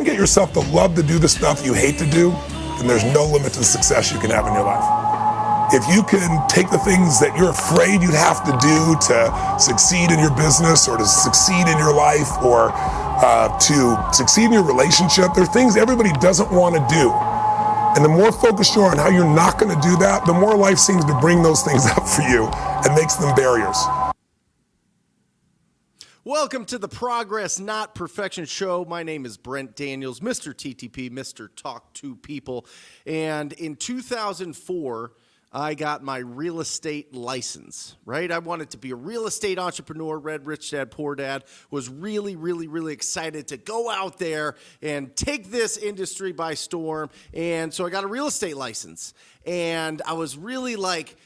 can get yourself to love to do the stuff you hate to do, then there's no limit to the success you can have in your life. If you can take the things that you're afraid you'd have to do to succeed in your business or to succeed in your life or to succeed in your relationship, there are things everybody doesn't want to do. And the more focused you are on how you're not going to do that, the more life seems to bring those things up for you and makes them barriers. Welcome to the Progress Not Perfection Show. My name is Brent Daniels, Mr. TTP, Mr. Talk to People. And in 2004, I got my real estate license, right? I wanted to be a real estate entrepreneur, read Rich Dad, Poor Dad, was really, really, really excited to go out there and take this industry by storm. And so I got a real estate license. And I was really like,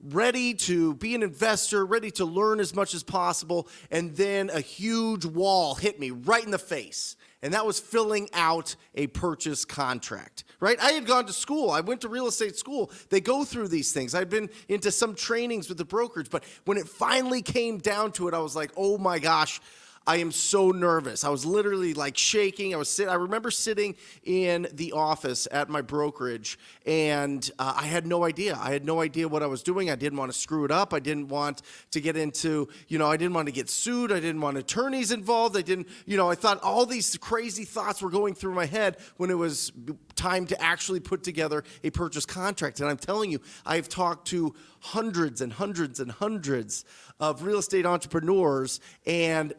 ready to be an investor, ready to learn as much as possible. And then a huge wall hit me right in the face. And that was filling out a purchase contract, right? I had gone to school. I went to real estate school. They go through these things. I'd been into some trainings with the brokerage, but when it finally came down to it, I was like, oh my gosh, I am so nervous. I was literally like shaking. I remember sitting in the office at my brokerage, and I had no idea. I had no idea what I was doing. I didn't want to screw it up. I didn't want to get into, I didn't want to get sued. I didn't want attorneys involved. I thought all these crazy thoughts were going through my head when it was time to actually put together a purchase contract. And I'm telling you, I've talked to hundreds and hundreds and hundreds of real estate entrepreneurs, and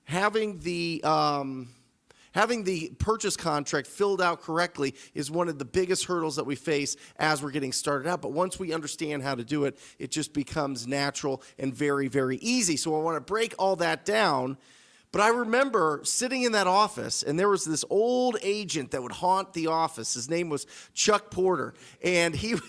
having the purchase contract filled out correctly is one of the biggest hurdles that we face as we're getting started out. But once we understand how to do it, it just becomes natural and very, very easy. So I want to break all that down. But I remember sitting in that office, and there was this old agent that would haunt the office. His name was Chuck Porter, and he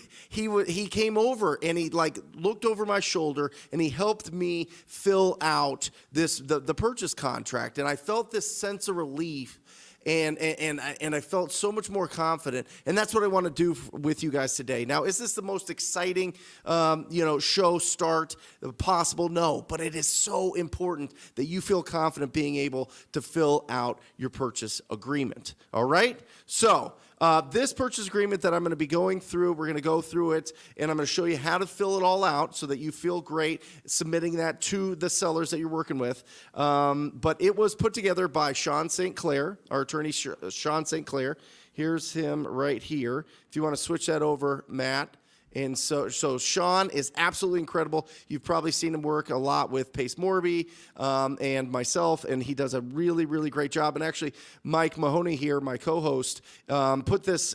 came over and he looked over my shoulder and he helped me fill out the purchase contract, and I felt this sense of relief. And I felt so much more confident, and that's what I want to do with you guys today. Now, is this the most exciting, show start possible? No, but it is so important that you feel confident being able to fill out your purchase agreement. All right, so. This purchase agreement that I'm going to be going through, we're going to go through it, and I'm going to show you how to fill it all out so that you feel great submitting that to the sellers that you're working with. But it was put together by Sean St. Clair, our attorney, Sean St. Clair. Here's him right here. If you want to switch that over, Matt. And so Sean is absolutely incredible. You've probably seen him work a lot with Pace Morby and myself, and he does a really, really great job. And actually, Mike Mahoney here, my co-host, helped put this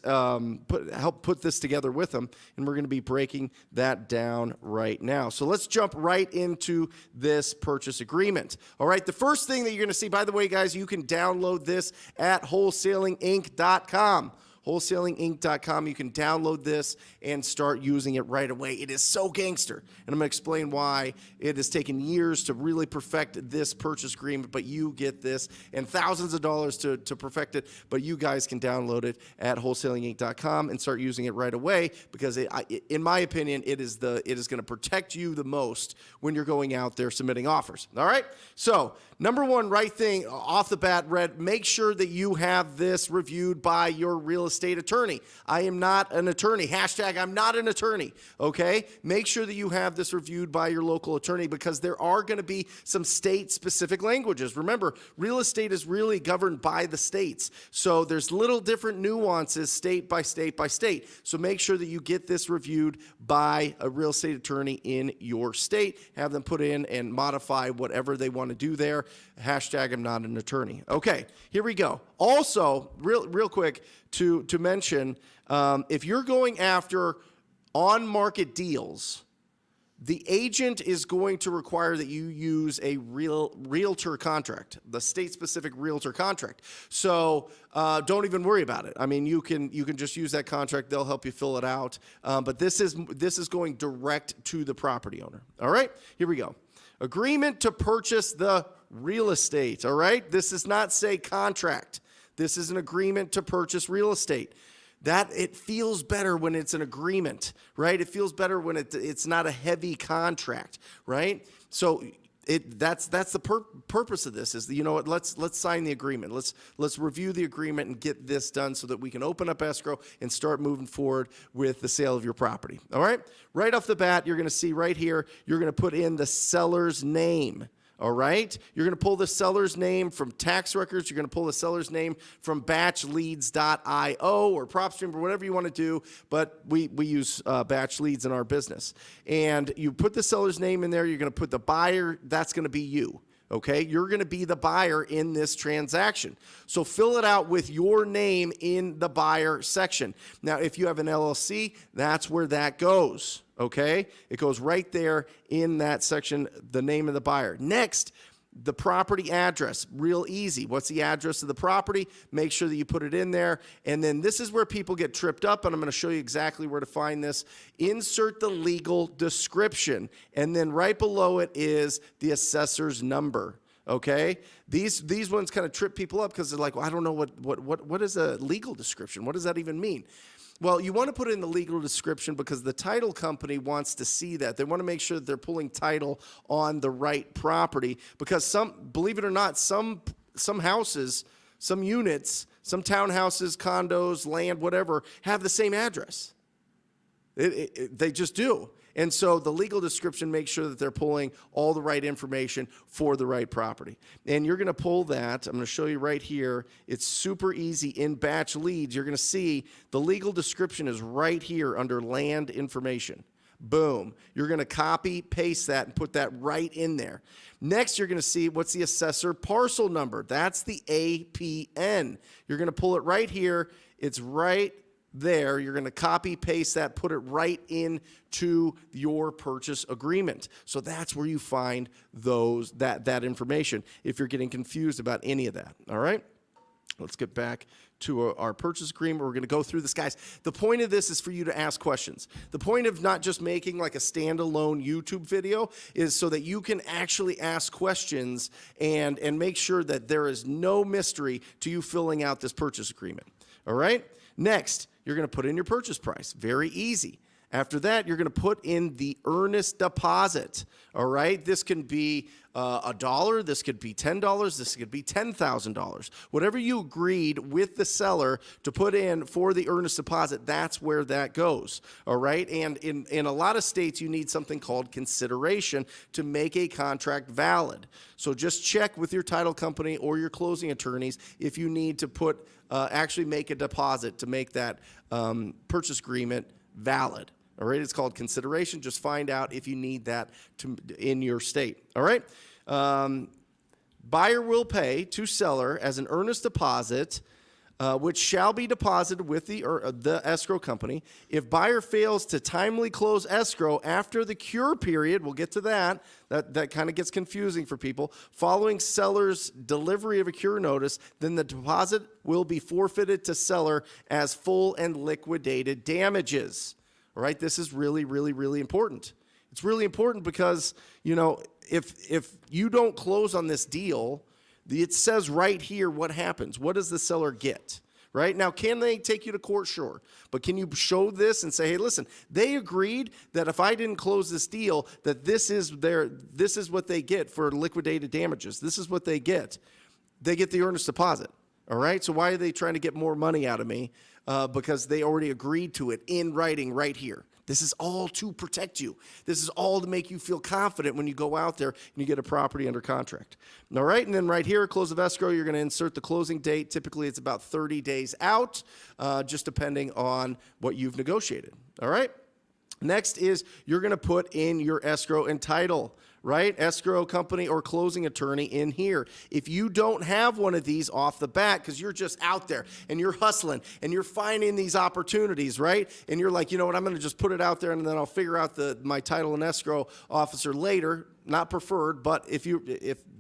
together with him, and we're going to be breaking that down right now. So let's jump right into this purchase agreement. All right, the first thing that you're going to see, by the way, guys, you can download this at wholesalinginc.com. Wholesalinginc.com. You can download this and start using it right away. It is so gangster, and I'm going to explain why it has taken years to really perfect this purchase agreement, but you get this, and thousands of dollars to perfect it, but you guys can download it at wholesalinginc.com and start using it right away because, in my opinion, it is going to protect you the most when you're going out there submitting offers. All right? So, number one, right thing off the bat, Red, make sure that you have this reviewed by your real estate attorney. I am not an attorney. Hashtag I'm not an attorney, okay? Make sure that you have this reviewed by your local attorney because there are going to be some state-specific languages. Remember, real estate is really governed by the states. So there's little different nuances state by state by state. So make sure that you get this reviewed by a real estate attorney in your state. Have them put in and modify whatever they want to do there. Hashtag I'm not an attorney. Okay, here we go. Also, real quick to mention, if you're going after on-market deals, the agent is going to require that you use a realtor contract, the state-specific realtor contract. So don't even worry about it. I mean, you can just use that contract. They'll help you fill it out. But this is going direct to the property owner. All right, here we go. Agreement to purchase the real estate. All right, this does not say contract. This is an agreement to purchase real estate. That it feels better when it's an agreement, right? It feels better when it's not a heavy contract, right? So that's the purpose of this is, you know what, let's sign the agreement. Let's review the agreement and get this done so that we can open up escrow and start moving forward with the sale of your property. All right? Right off the bat, you're going to see right here, you're going to put in the seller's name. All right? You're going to pull the seller's name from tax records. You're going to pull the seller's name from batchleads.io or PropStream or whatever you want to do, but we use batch leads in our business. And you put the seller's name in there. You're going to put the buyer. That's going to be you. Okay? You're going to be the buyer in this transaction. So fill it out with your name in the buyer section. Now, if you have an LLC, that's where that goes. Okay? It goes right there in that section, the name of the buyer. Next, the property address. Real easy. What's the address of the property? Make sure that you put it in there. And then this is where people get tripped up, and I'm going to show you exactly where to find this. Insert the legal description. And then right below it is the assessor's number. Okay? These ones kind of trip people up because they're like, well, I don't know what is a legal description? What does that even mean? Well, you want to put it in the legal description because the title company wants to see that. They want to make sure that they're pulling title on the right property because believe it or not, some houses, some units, some townhouses, condos, land, whatever, have the same address. They just do. And so the legal description makes sure that they're pulling all the right information for the right property. And you're going to pull that. I'm going to show you right here. It's super easy in batch leads. You're going to see the legal description is right here under land information. Boom. You're going to copy, paste that, and put that right in there. Next, you're going to see what's the assessor parcel number. That's the APN. You're going to pull it right here. It's right there. You're going to copy, paste that, put it right into your purchase agreement. So that's where you find that information if you're getting confused about any of that. All right? Let's get back to our purchase agreement. We're going to go through this, guys. The point of this is for you to ask questions. The point of not just making like a standalone YouTube video is so that you can actually ask questions and make sure that there is no mystery to you filling out this purchase agreement. All right? Next, you're going to put in your purchase price. Very easy. After that, you're going to put in the earnest deposit. All right? This can be $1. This could be $10. This could be $10,000. Whatever you agreed with the seller to put in for the earnest deposit, that's where that goes. All right? And in a lot of states, you need something called consideration to make a contract valid. So just check with your title company or your closing attorneys if you need to actually make a deposit to make that purchase agreement valid. All right, it's called consideration. Just find out if you need that in your state. All right, buyer will pay to seller as an earnest deposit, which shall be deposited with the escrow company. If buyer fails to timely close escrow after the cure period, we'll get to that. That kind of gets confusing for people. Following seller's delivery of a cure notice, then the deposit will be forfeited to seller as full and liquidated damages. All right, this is really, really, really important. It's really important because, you know, if you don't close on this deal, it says right here what happens. What does the seller get? Right? Now, can they take you to court? Sure. But can you show this and say, hey, listen, they agreed that if I didn't close this deal, that this is what they get for liquidated damages. This is what they get. They get the earnest deposit. All right? So why are they trying to get more money out of me? Because they already agreed to it in writing right here. This is all to protect you. This is all to make you feel confident when you go out there and you get a property under contract. All right, and then right here, close of escrow, you're going to insert the closing date. Typically, it's about 30 days out, just depending on what you've negotiated. All right? Next is you're going to put in your escrow and title, right? Escrow company or closing attorney in here. If you don't have one of these off the bat because you're just out there and you're hustling and you're finding these opportunities, right? And you're like, you know what, I'm going to just put it out there and then I'll figure out my title and escrow officer later. Not preferred, but if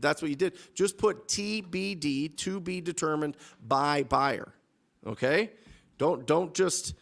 that's what you did, just put TBD, to be determined by buyer. Okay? Don't just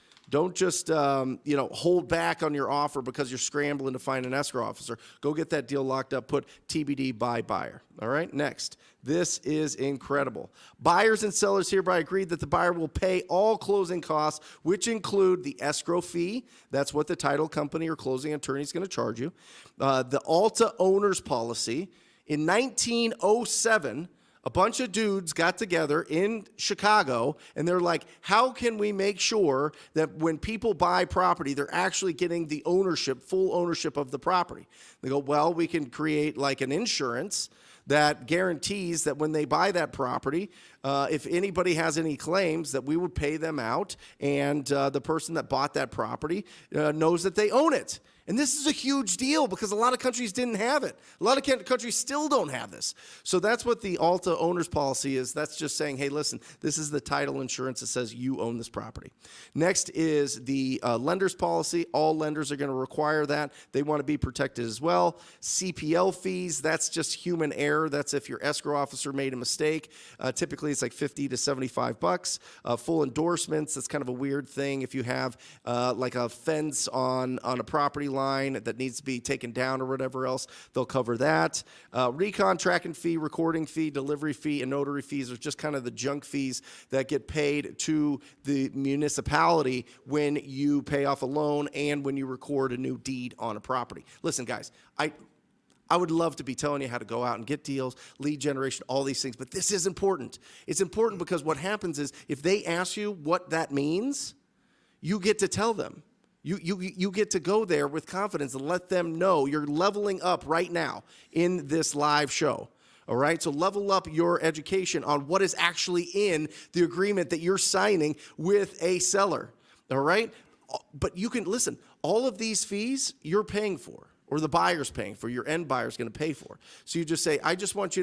hold back on your offer because you're scrambling to find an escrow officer. Go get that deal locked up. Put TBD by buyer. All right. Next, this is incredible. Buyers and sellers hereby agree that the buyer will pay all closing costs, which include the escrow fee. That's what the title company or closing attorney is going to charge you. The Alta owner's policy. In 1907, a bunch of dudes got together in Chicago, and they're like, how can we make sure that when people buy property, they're actually getting the ownership, full ownership of the property? They go, well, we can create like an insurance that guarantees that when they buy that property, if anybody has any claims, that we would pay them out, and the person that bought that property knows that they own it. And this is a huge deal because a lot of countries didn't have it. A lot of countries still don't have this. So that's what the Alta owner's policy is. That's just saying, hey, listen, this is the title insurance that says you own this property. Next is the lender's policy. All lenders are going to require that. They want to be protected as well. CPL fees, that's just human error. That's if your escrow officer made a mistake. Typically, it's like $50 to $75. Full endorsements, that's kind of a weird thing. If you have like a fence on a property line that needs to be taken down or whatever else, they'll cover that. Recon, tracking fee, recording fee, delivery fee, and notary fees are just kind of the junk fees that get paid to the municipality when you pay off a loan and when you record a new deed on a property. Listen, guys, I would love to be telling you how to go out and get deals, lead generation, all these things, but this is important. It's important because what happens is if they ask you what that means, you get to tell them. You get to go there with confidence and let them know you're leveling up right now in this live show. All right, so level up your education on what is actually in the agreement that you're signing with a seller. All right, but you can listen, all of these fees you're paying for, or the buyer's paying for, your end buyer's going to pay for. So you just say, I want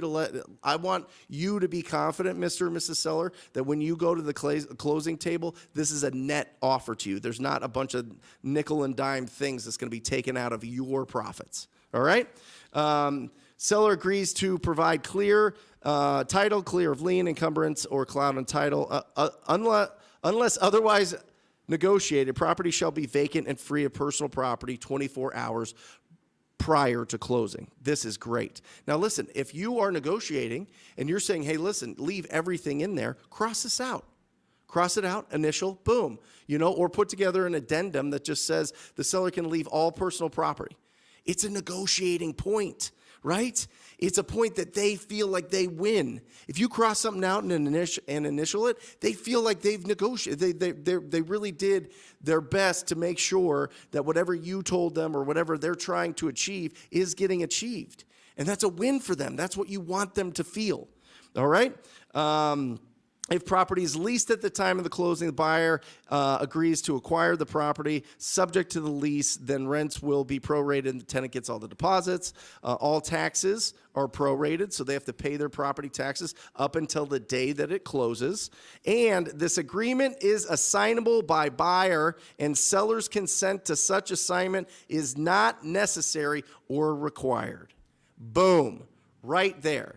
you to be confident, Mr. and Mrs. Seller, that when you go to the closing table, this is a net offer to you. There's not a bunch of nickel and dime things that's going to be taken out of your profits. All right? Seller agrees to provide clear title, clear of lien, encumbrance, or cloud on title, unless otherwise negotiated. Property shall be vacant and free of personal property 24 hours prior to closing. This is great. Now listen, if you are negotiating and you're saying, hey, listen, leave everything in there, cross this out. Cross it out, initial, boom. Or put together an addendum that just says the seller can leave all personal property. It's a negotiating point, right? It's a point that they feel like they win. If you cross something out and initial it, they feel like they've negotiated. They really did their best to make sure that whatever you told them or whatever they're trying to achieve is getting achieved. And that's a win for them. That's what you want them to feel. All right? If property is leased at the time of the closing, the buyer agrees to acquire the property subject to the lease, then rents will be prorated and the tenant gets all the deposits. All taxes are prorated, so they have to pay their property taxes up until the day that it closes. And this agreement is assignable by buyer, and seller's consent to such assignment is not necessary or required. Boom, right there.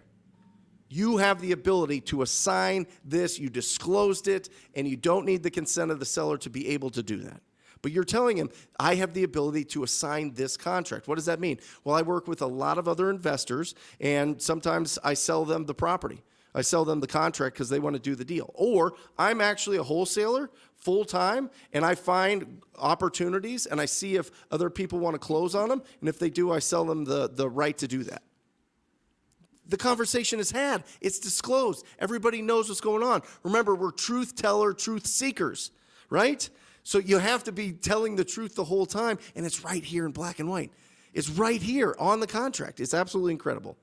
You have the ability to assign this, you disclosed it, and you don't need the consent of the seller to be able to do that. But you're telling him, I have the ability to assign this contract. What does that mean? Well, I work with a lot of other investors, and sometimes I sell them the property. I sell them the contract because they want to do the deal. Or I'm actually a wholesaler full-time, and I find opportunities, and I see if other people want to close on them, and if they do, I sell them the right to do that. The conversation is had. It's disclosed. Everybody knows what's going on. Remember, we're truth teller, truth seekers, right? So you have to be telling the truth the whole time, and it's right here in black and white. It's right here on the contract. It's absolutely incredible.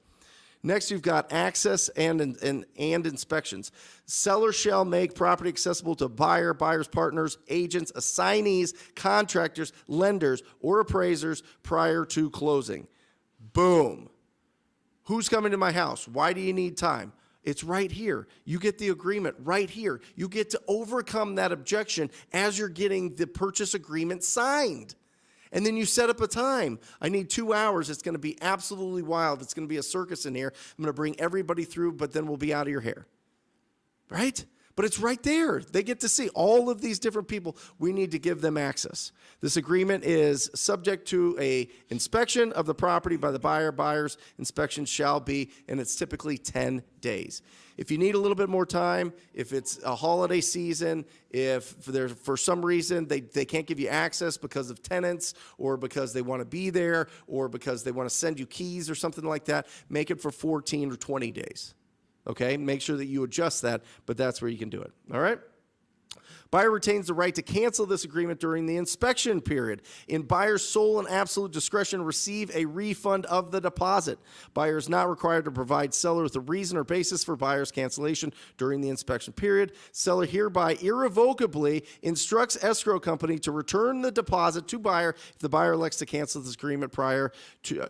Next, you've got access and inspections. Seller shall make property accessible to buyer, buyer's partners, agents, assignees, contractors, lenders, or appraisers prior to closing. Boom. Who's coming to my house? Why do you need time? It's right here. You get the agreement right here. You get to overcome that objection as you're getting the purchase agreement signed. And then you set up a time. I need 2 hours. It's going to be absolutely wild. It's going to be a circus in here. I'm going to bring everybody through, but then we'll be out of your hair. Right? But it's right there. They get to see all of these different people. We need to give them access. This agreement is subject to a inspection of the property by the buyer. Buyer's inspection shall be, and it's typically 10 days. If you need a little bit more time, if it's a holiday season, if for some reason they can't give you access because of tenants or because they want to be there or because they want to send you keys or something like that, make it for 14 or 20 days. Okay, make sure that you adjust that, but that's where you can do it. All right? Buyer retains the right to cancel this agreement during the inspection period. In buyer's sole and absolute discretion, receive a refund of the deposit. Buyer is not required to provide seller with a reason or basis for buyer's cancellation during the inspection period. Seller hereby irrevocably instructs escrow company to return the deposit to buyer if the buyer elects to cancel this agreement prior to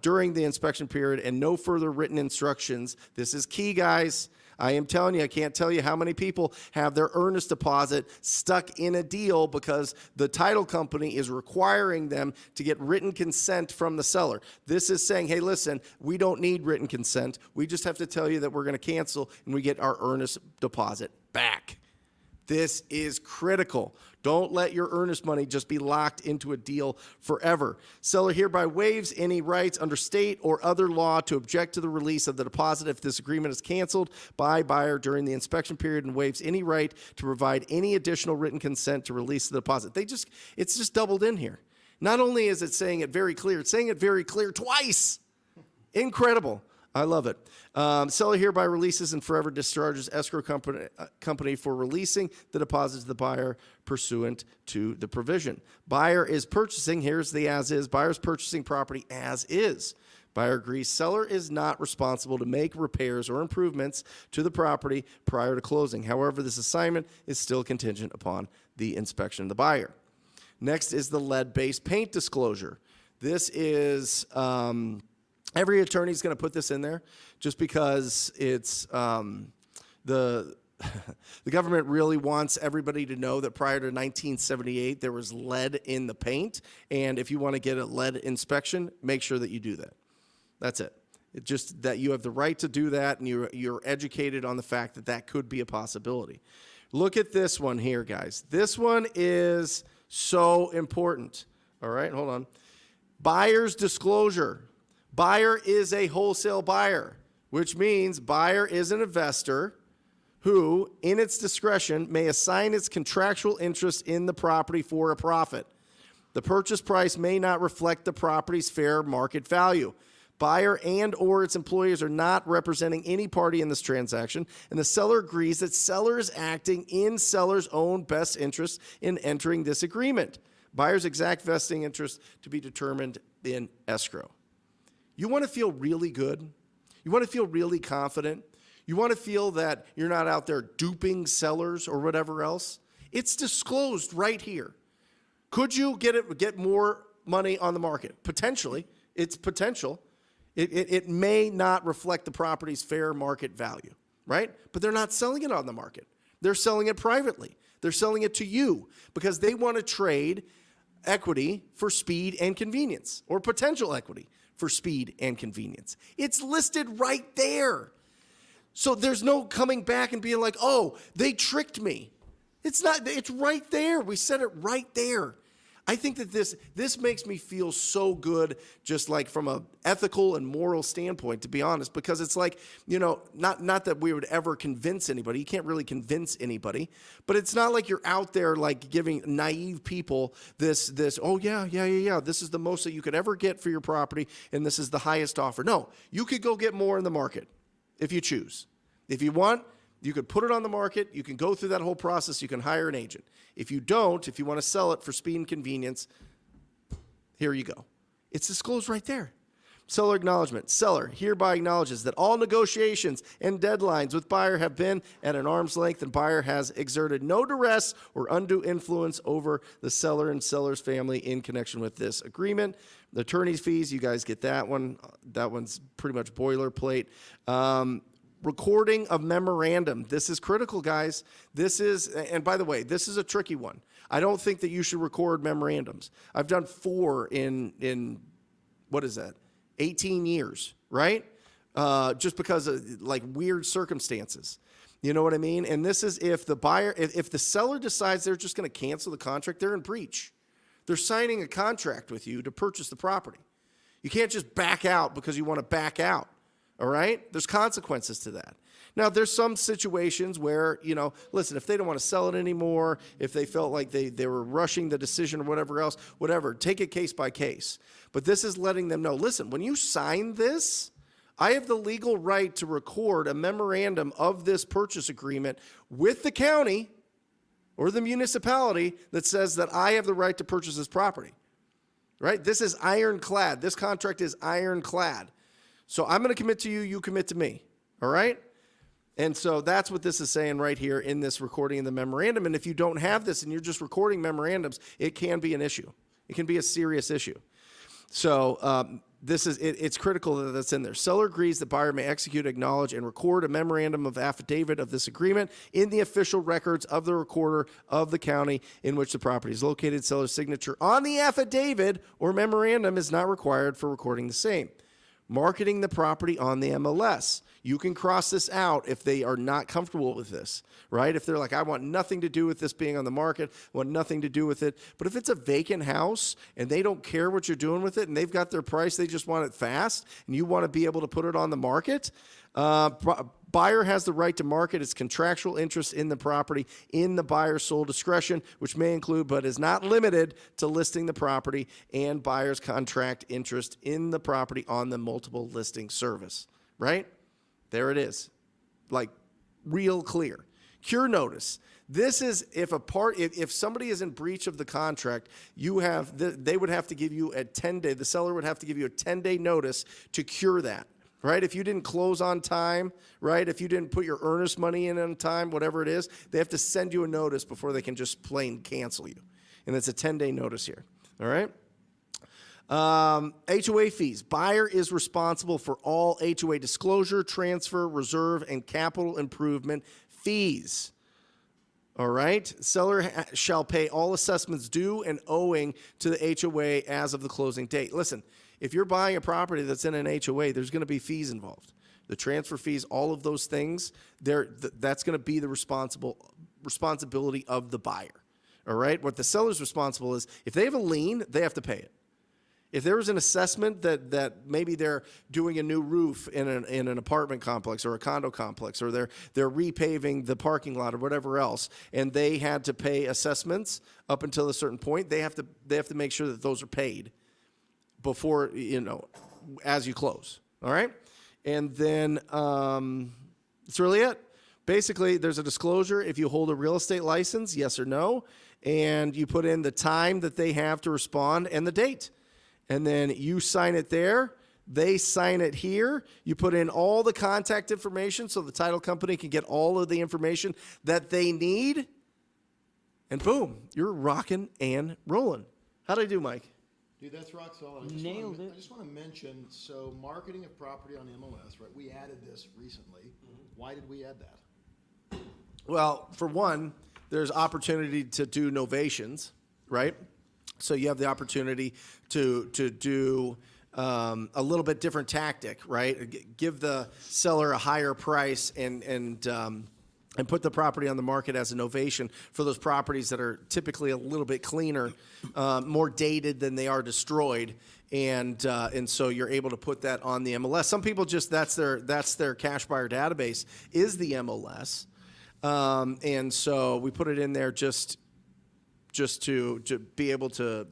during the inspection period, and no further written instructions. This is key, guys. I am telling you, I can't tell you how many people have their earnest deposit stuck in a deal because the title company is requiring them to get written consent from the seller. This is saying, hey, listen, we don't need written consent. We just have to tell you that we're going to cancel and we get our earnest deposit back. This is critical. Don't let your earnest money just be locked into a deal forever. Seller hereby waives any rights under state or other law to object to the release of the deposit if this agreement is canceled by buyer during the inspection period, and waives any right to provide any additional written consent to release the deposit. It's just doubled in here. Not only is it saying it very clear, it's saying it very clear twice. Incredible. I love it. Seller hereby releases and forever discharges escrow company for releasing the deposit to the buyer pursuant to the provision. Buyer is purchasing, here's the as is, buyer's purchasing property as is. Buyer agrees seller is not responsible to make repairs or improvements to the property prior to closing. However, this assignment is still contingent upon the inspection of the buyer. Next is the lead-based paint disclosure. This is... every attorney is going to put this in there just because it's the government really wants everybody to know that prior to 1978, there was lead in the paint. And if you want to get a lead inspection, make sure that you do that. That's it. It's just that you have the right to do that, and you're educated on the fact that that could be a possibility. Look at this one here, guys. This one is so important. All right, hold on. Buyer's disclosure. Buyer is a wholesale buyer, which means buyer is an investor who, in its discretion, may assign its contractual interest in the property for a profit. The purchase price may not reflect the property's fair market value. Buyer and or its employees are not representing any party in this transaction, and the seller agrees that seller is acting in seller's own best interest in entering this agreement. Buyer's exact vesting interest to be determined in escrow. You want to feel really good? You want to feel really confident? You want to feel that you're not out there duping sellers or whatever else? It's disclosed right here. Could you get more money on the market? Potentially. It's potential. It may not reflect the property's fair market value, right? But they're not selling it on the market. They're selling it privately. They're selling it to you because they want to trade equity for speed and convenience, or potential equity for speed and convenience. It's listed right there. So there's no coming back and being like, oh, they tricked me. It's not, it's right there. We said it right there. I think that this makes me feel so good, just like from a ethical and moral standpoint, to be honest, because it's like, you know, not that we would ever convince anybody. You can't really convince anybody, but it's not like you're out there like giving naive people this, oh yeah, this is the most that you could ever get for your property, and this is the highest offer. No, you could go get more in the market if you choose. If you want, you could put it on the market. You can go through that whole process. You can hire an agent. If you don't, if you want to sell it for speed and convenience, here you go. It's disclosed right there. Seller acknowledgement. Seller hereby acknowledges that all negotiations and deadlines with buyer have been at an arm's length, and buyer has exerted no duress or undue influence over the seller and seller's family in connection with this agreement. The attorney's fees, you guys get that one. That one's pretty much boilerplate. Recording of memorandum. This is critical, guys. This is, and by the way, this is a tricky one. I don't think that you should record memorandums. I've done 4 in what is that, 18 years, right? Just because of like weird circumstances. You know what I mean? And this is if the buyer, if the seller decides they're just going to cancel the contract, they're in breach. They're signing a contract with you to purchase the property. You can't just back out because you want to back out. All right? There's consequences to that. Now, there's some situations where, listen, if they don't want to sell it anymore, if they felt like they were rushing the decision or whatever else, whatever, take it case by case. But this is letting them know, listen, when you sign this, I have the legal right to record a memorandum of this purchase agreement with the county or the municipality that says that I have the right to purchase this property. Right? This is ironclad. This contract is ironclad. So I'm going to commit to you, you commit to me. All right? And so that's what this is saying right here in this recording in the memorandum. And if you don't have this and you're just recording memorandums, it can be an issue. It can be a serious issue. So it's critical that that's in there. Seller agrees the buyer may execute, acknowledge, and record a memorandum of affidavit of this agreement in the official records of the recorder of the county in which the property is located. Seller's signature on the affidavit or memorandum is not required for recording the same. Marketing the property on the MLS. You can cross this out if they are not comfortable with this, right? If they're like, I want nothing to do with this being on the market, I want nothing to do with it. But if it's a vacant house and they don't care what you're doing with it and they've got their price, they just want it fast, and you want to be able to put it on the market, buyer has the right to market its contractual interest in the property in the buyer's sole discretion, which may include but is not limited to listing the property and buyer's contract interest in the property on the multiple listing service, right? There it is. Like real clear. Cure notice. This is if somebody is in breach of the contract, they would have to give you a 10-day, the seller would have to give you a 10-day notice to cure that. Right? If you didn't close on time, right? If you didn't put your earnest money in on time, whatever it is, they have to send you a notice before they can just plain cancel you. And it's a 10-day notice here. All right? HOA fees. Buyer is responsible for all HOA disclosure, transfer, reserve, and capital improvement fees. All right? Seller shall pay all assessments due and owing to the HOA as of the closing date. Listen, if you're buying a property that's in an HOA, there's going to be fees involved. The transfer fees, all of those things, that's going to be the responsibility of the buyer. All right? What the seller's responsible is, if they have a lien, they have to pay it. If there was an assessment that maybe they're doing a new roof in an apartment complex or a condo complex, or they're repaving the parking lot or whatever else, and they had to pay assessments up until a certain point, they have to make sure that those are paid before, as you close. All right? And then that's really it. Basically, there's a disclosure if you hold a real estate license, yes or no, and you put in the time that they have to respond and the date. And then you sign it there. They sign it here. You put in all the contact information so the title company can get all of the information that they need. And boom, you're rocking and rolling. How'd I do, Mike? Dude, that's rock solid. I just want to mention, so marketing of property on MLS, right? We added this recently. Why did we add that? Well, for one, there's opportunity to do novations, right? So you have the opportunity to do a little bit different tactic, right? Give the seller a higher price and put the property on the market as a novation for those properties that are typically a little bit cleaner, more dated than they are destroyed, and so you're able to put that on the MLS. Some people just that's their cash buyer database is the MLS, and so we put it in there just to be able to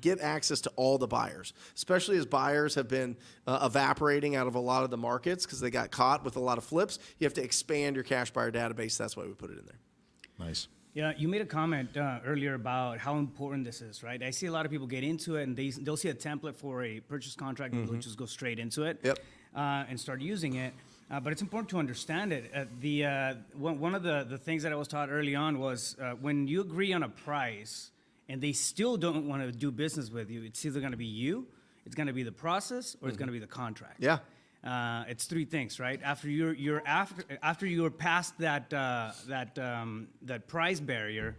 get access to all the buyers, especially as buyers have been evaporating out of a lot of the markets because they got caught with a lot of flips. You have to expand your cash buyer database. That's why we put it in there. Nice. Yeah, you made a comment earlier about how important this is, right? I see a lot of people get into it and they'll see a template for a purchase contract and they'll just go straight into it. Yep. And start using it. But it's important to understand it. One of the things that I was taught early on was when you agree on a price and they still don't want to do business with you, it's either going to be you, it's going to be the process, or it's going to be the contract. Yeah. It's three things, right? After you're past that price barrier,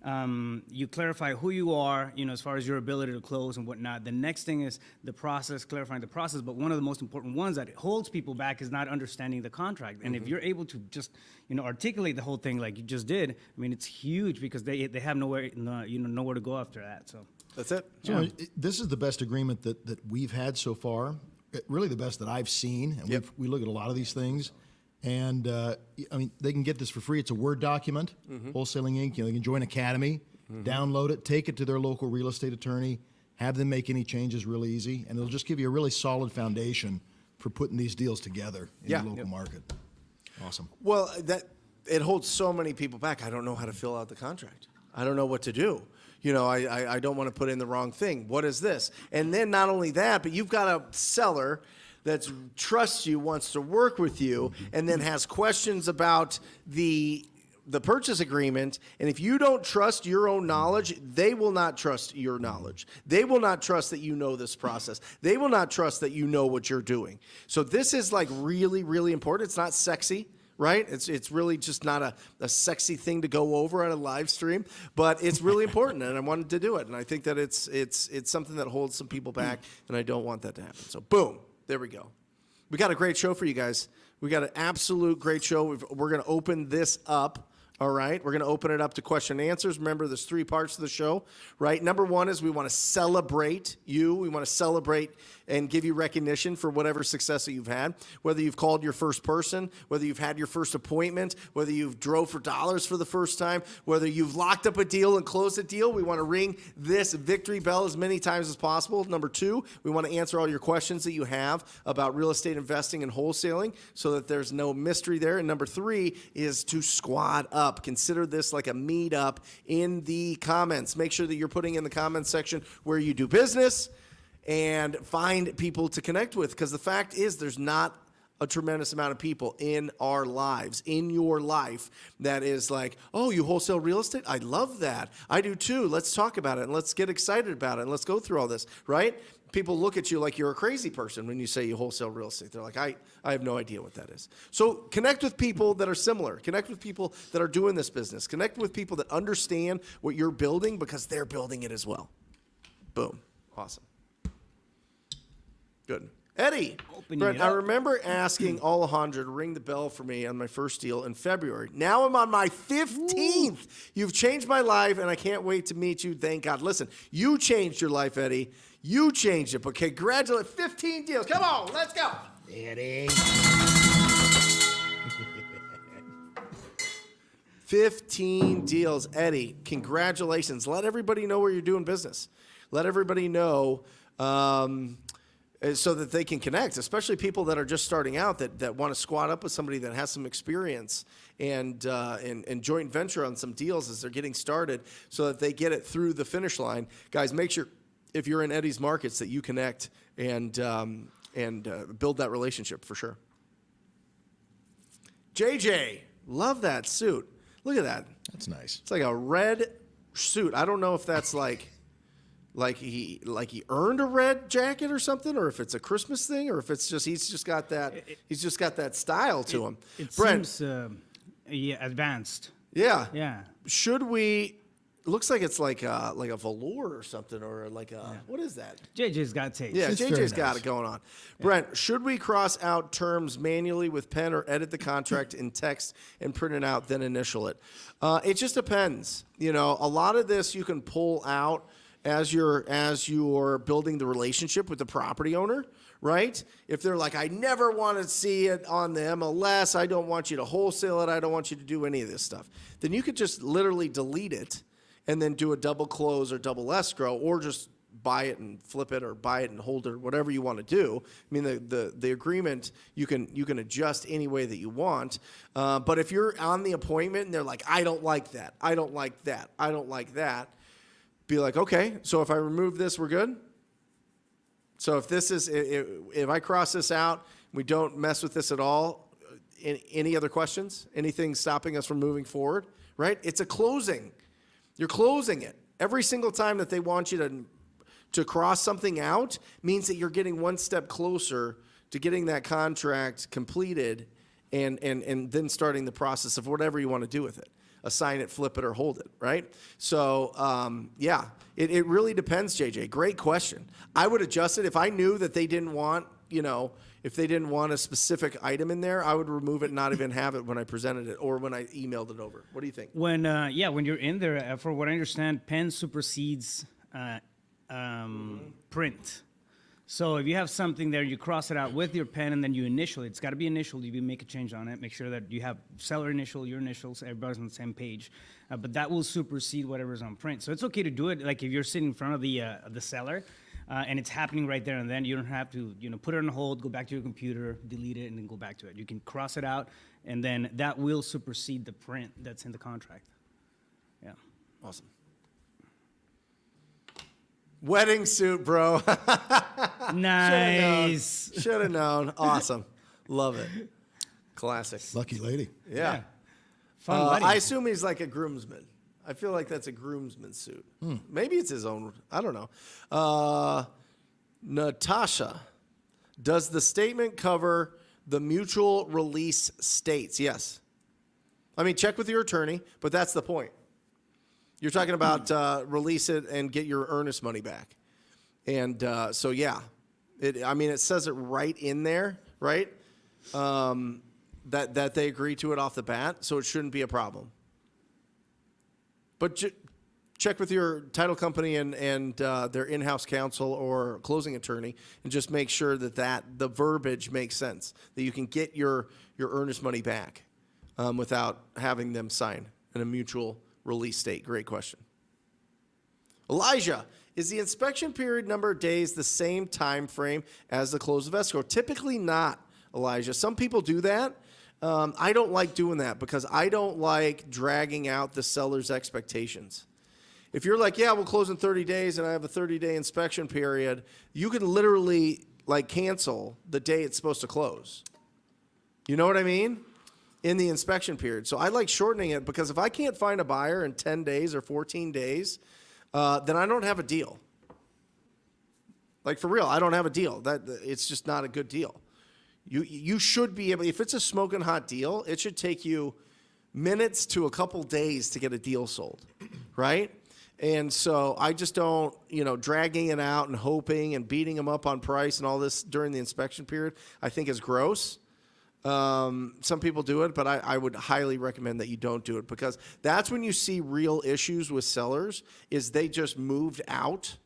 You clarify who you are, as far as your ability to close and whatnot. The next thing is the process, clarifying the process. But one of the most important ones that holds people back is not understanding the contract. And if you're able to just, articulate the whole thing like you just did, it's huge because they have nowhere to go after that. So That's it. So this is the best agreement that we've had so far, really the best that I've seen. And we look at a lot of these things. And, they can get this for free. It's a Word document, Wholesaling Inc. They can join Academy, download it, take it to their local real estate attorney, have them make any changes real easy, and it'll just give you a really solid foundation for putting these deals together in the local market. Awesome. Well, it holds so many people back. I don't know how to fill out the contract. I don't know what to do. I don't want to put in the wrong thing. What is this? And then not only that, but you've got a seller that trusts you, wants to work with you, and then has questions about the purchase agreement. And if you don't trust your own knowledge, they will not trust your knowledge. They will not trust that you know this process. They will not trust that you know what you're doing. So this is like really, really important. It's not sexy, right? It's really just not a sexy thing to go over on a live stream, but it's really important, and I wanted to do it. And I think that it's something that holds some people back, and I don't want that to happen. So boom. There we go. We got a great show for you guys. We got an absolute great show. We're going to open this up. All right. We're going to open it up to question and answers. Remember, there's 3 parts to the show, right? Number 1 is we want to celebrate you. We want to celebrate and give you recognition for whatever success that you've had, whether you've called your first person, whether you've had your first appointment, whether you've drove for dollars for the first time, whether you've locked up a deal and closed a deal. We want to ring this victory bell as many times as possible. Number 2, we want to answer all your questions that you have about real estate investing and wholesaling so that there's no mystery there. And number 3 is to squad up. Consider this like a meetup in the comments. Make sure that you're putting in the comments section where you do business and find people to connect with, because the fact is there's not a tremendous amount of people in our lives, in your life, that is like, oh, you wholesale real estate? I love that. I do too. Let's talk about it, and let's get excited about it, and let's go through all this, right? People look at you like you're a crazy person when you say you wholesale real estate. They're like, I have no idea what that is. So connect with people that are similar. Connect with people that are doing this business. Connect with people that understand what you're building because they're building it as well. Boom. Awesome. Good. Eddie, Brent, I remember asking Alejandro to ring the bell for me on my first deal in February. Now I'm on my 15th. Ooh. You've changed my life, and I can't wait to meet you. Thank God. Listen, you changed your life, Eddie. You changed it, but congratulations. 15 deals. Come on, let's go. Eddie. 15 deals. Eddie, congratulations. Let everybody know where you're doing business. Let everybody know so that they can connect, especially people that are just starting out that want to squat up with somebody that has some experience and joint venture on some deals as they're getting started so that they get it through the finish line. Guys, make sure if you're in Eddie's markets that you connect and build that relationship for sure. JJ, love that suit. Look at that. That's nice. It's like a red suit. I don't know if that's like he earned a red jacket or something, or if it's a Christmas thing, or if it's just he's just got that style to him. It Brent, seems advanced. Yeah. Yeah. Should we? Looks like it's like a velour or something, or like a what is that? JJ's got taste. Yeah, It's JJ's very got nice. it going on. Brent, should we cross out terms manually with pen or edit the contract in text and print it out, then initial it? It just depends. A lot of this you can pull out as you're building the relationship with the property owner, right? If they're like, I never want to see it on the MLS, I don't want you to wholesale it, I don't want you to do any of this stuff, then you could just literally delete it and then do a double close or double escrow, or just buy it and flip it, or buy it and hold it, or whatever you want to do. I mean, the agreement, you can adjust any way that you want. But if you're on the appointment and they're like, I don't like that, I don't like that, I don't like that, be like, okay, so if I remove this, we're good? So if I cross this out, we don't mess with this at all, any other questions? Anything stopping us from moving forward, right? It's a closing. You're closing it. Every single time that they want you to cross something out means that you're getting one step closer to getting that contract completed and then starting the process of whatever you want to do with it. assign it, flip it, or hold it, right? So, yeah, it really depends, JJ. Great question. I would adjust it. If I knew that they didn't want, if they didn't want a specific item in there, I would remove it and not even have it when I presented it or when I emailed it over. What do you think? When when you're in there, for what I understand, pen supersedes print. So if you have something there, you cross it out with your pen and then you initial it. It's got to be initialed. You make a change on it. Make sure that you have seller initial, your initials, everybody's on the same page. But that will supersede whatever's on print. So it's okay to do it. Like if you're sitting in front of the seller and it's happening right there and then, you don't have to put it on hold, go back to your computer, delete it, and then go back to it. You can cross it out, and then that will supersede the print that's in the contract. Yeah. Awesome. Wedding suit, bro. Nice. Should have known. Awesome. Love it. Classic. Lucky lady. Yeah. Fun wedding. I assume he's like a groomsman. I feel like that's a groomsman suit. Maybe it's his own. I don't know. Natasha, does the statement cover the mutual release states? Yes. I mean, check with your attorney, but that's the point. You're talking about release it and get your earnest money back. And so, yeah, it says it right in there, right? That they agree to it off the bat, so it shouldn't be a problem. But check with your title company and their in-house counsel or closing attorney and just make sure that the verbiage makes sense, that you can get your earnest money back without having them sign in a mutual release state. Great question. Elijah, is the inspection period number of days the same time frame as the close of escrow? Typically not, Elijah. Some people do that. I don't like doing that because I don't like dragging out the seller's expectations. If you're like, yeah, we'll close in 30 days and I have a 30-day inspection period, you can literally cancel the day it's supposed to close. You know what I mean? In the inspection period. So I like shortening it because if I can't find a buyer in 10 days or 14 days, then I don't have a deal. Like for real, I don't have a deal. It's just not a good deal. You should be able, if it's a smoking hot deal, it should take you minutes to a couple days to get a deal sold, right? And so I just don't, dragging it out and hoping and beating them up on price and all this during the inspection period, I think is gross. Some people do it, but I would highly recommend that you don't do it because that's when you see real issues with sellers is they just moved out.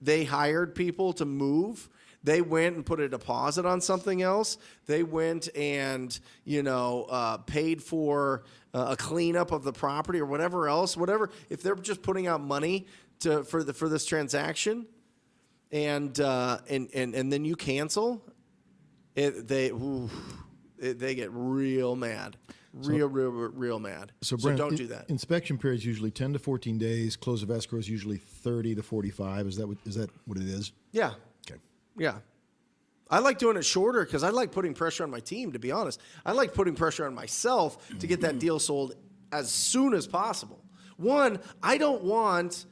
They hired people to move. They went and put a deposit on something else. They went and, paid for a cleanup of the property or whatever else, if they're just putting out money for this transaction and then you cancel, they get real mad, real mad. So Brent, don't do that. Inspection period is usually 10 to 14 days. Close of escrow is usually 30 to 45. Is that what it is? Yeah. Okay. Yeah. I like doing it shorter because I like putting pressure on my team, to be honest. I like putting pressure on myself to get that deal sold as soon as possible. One, I don't want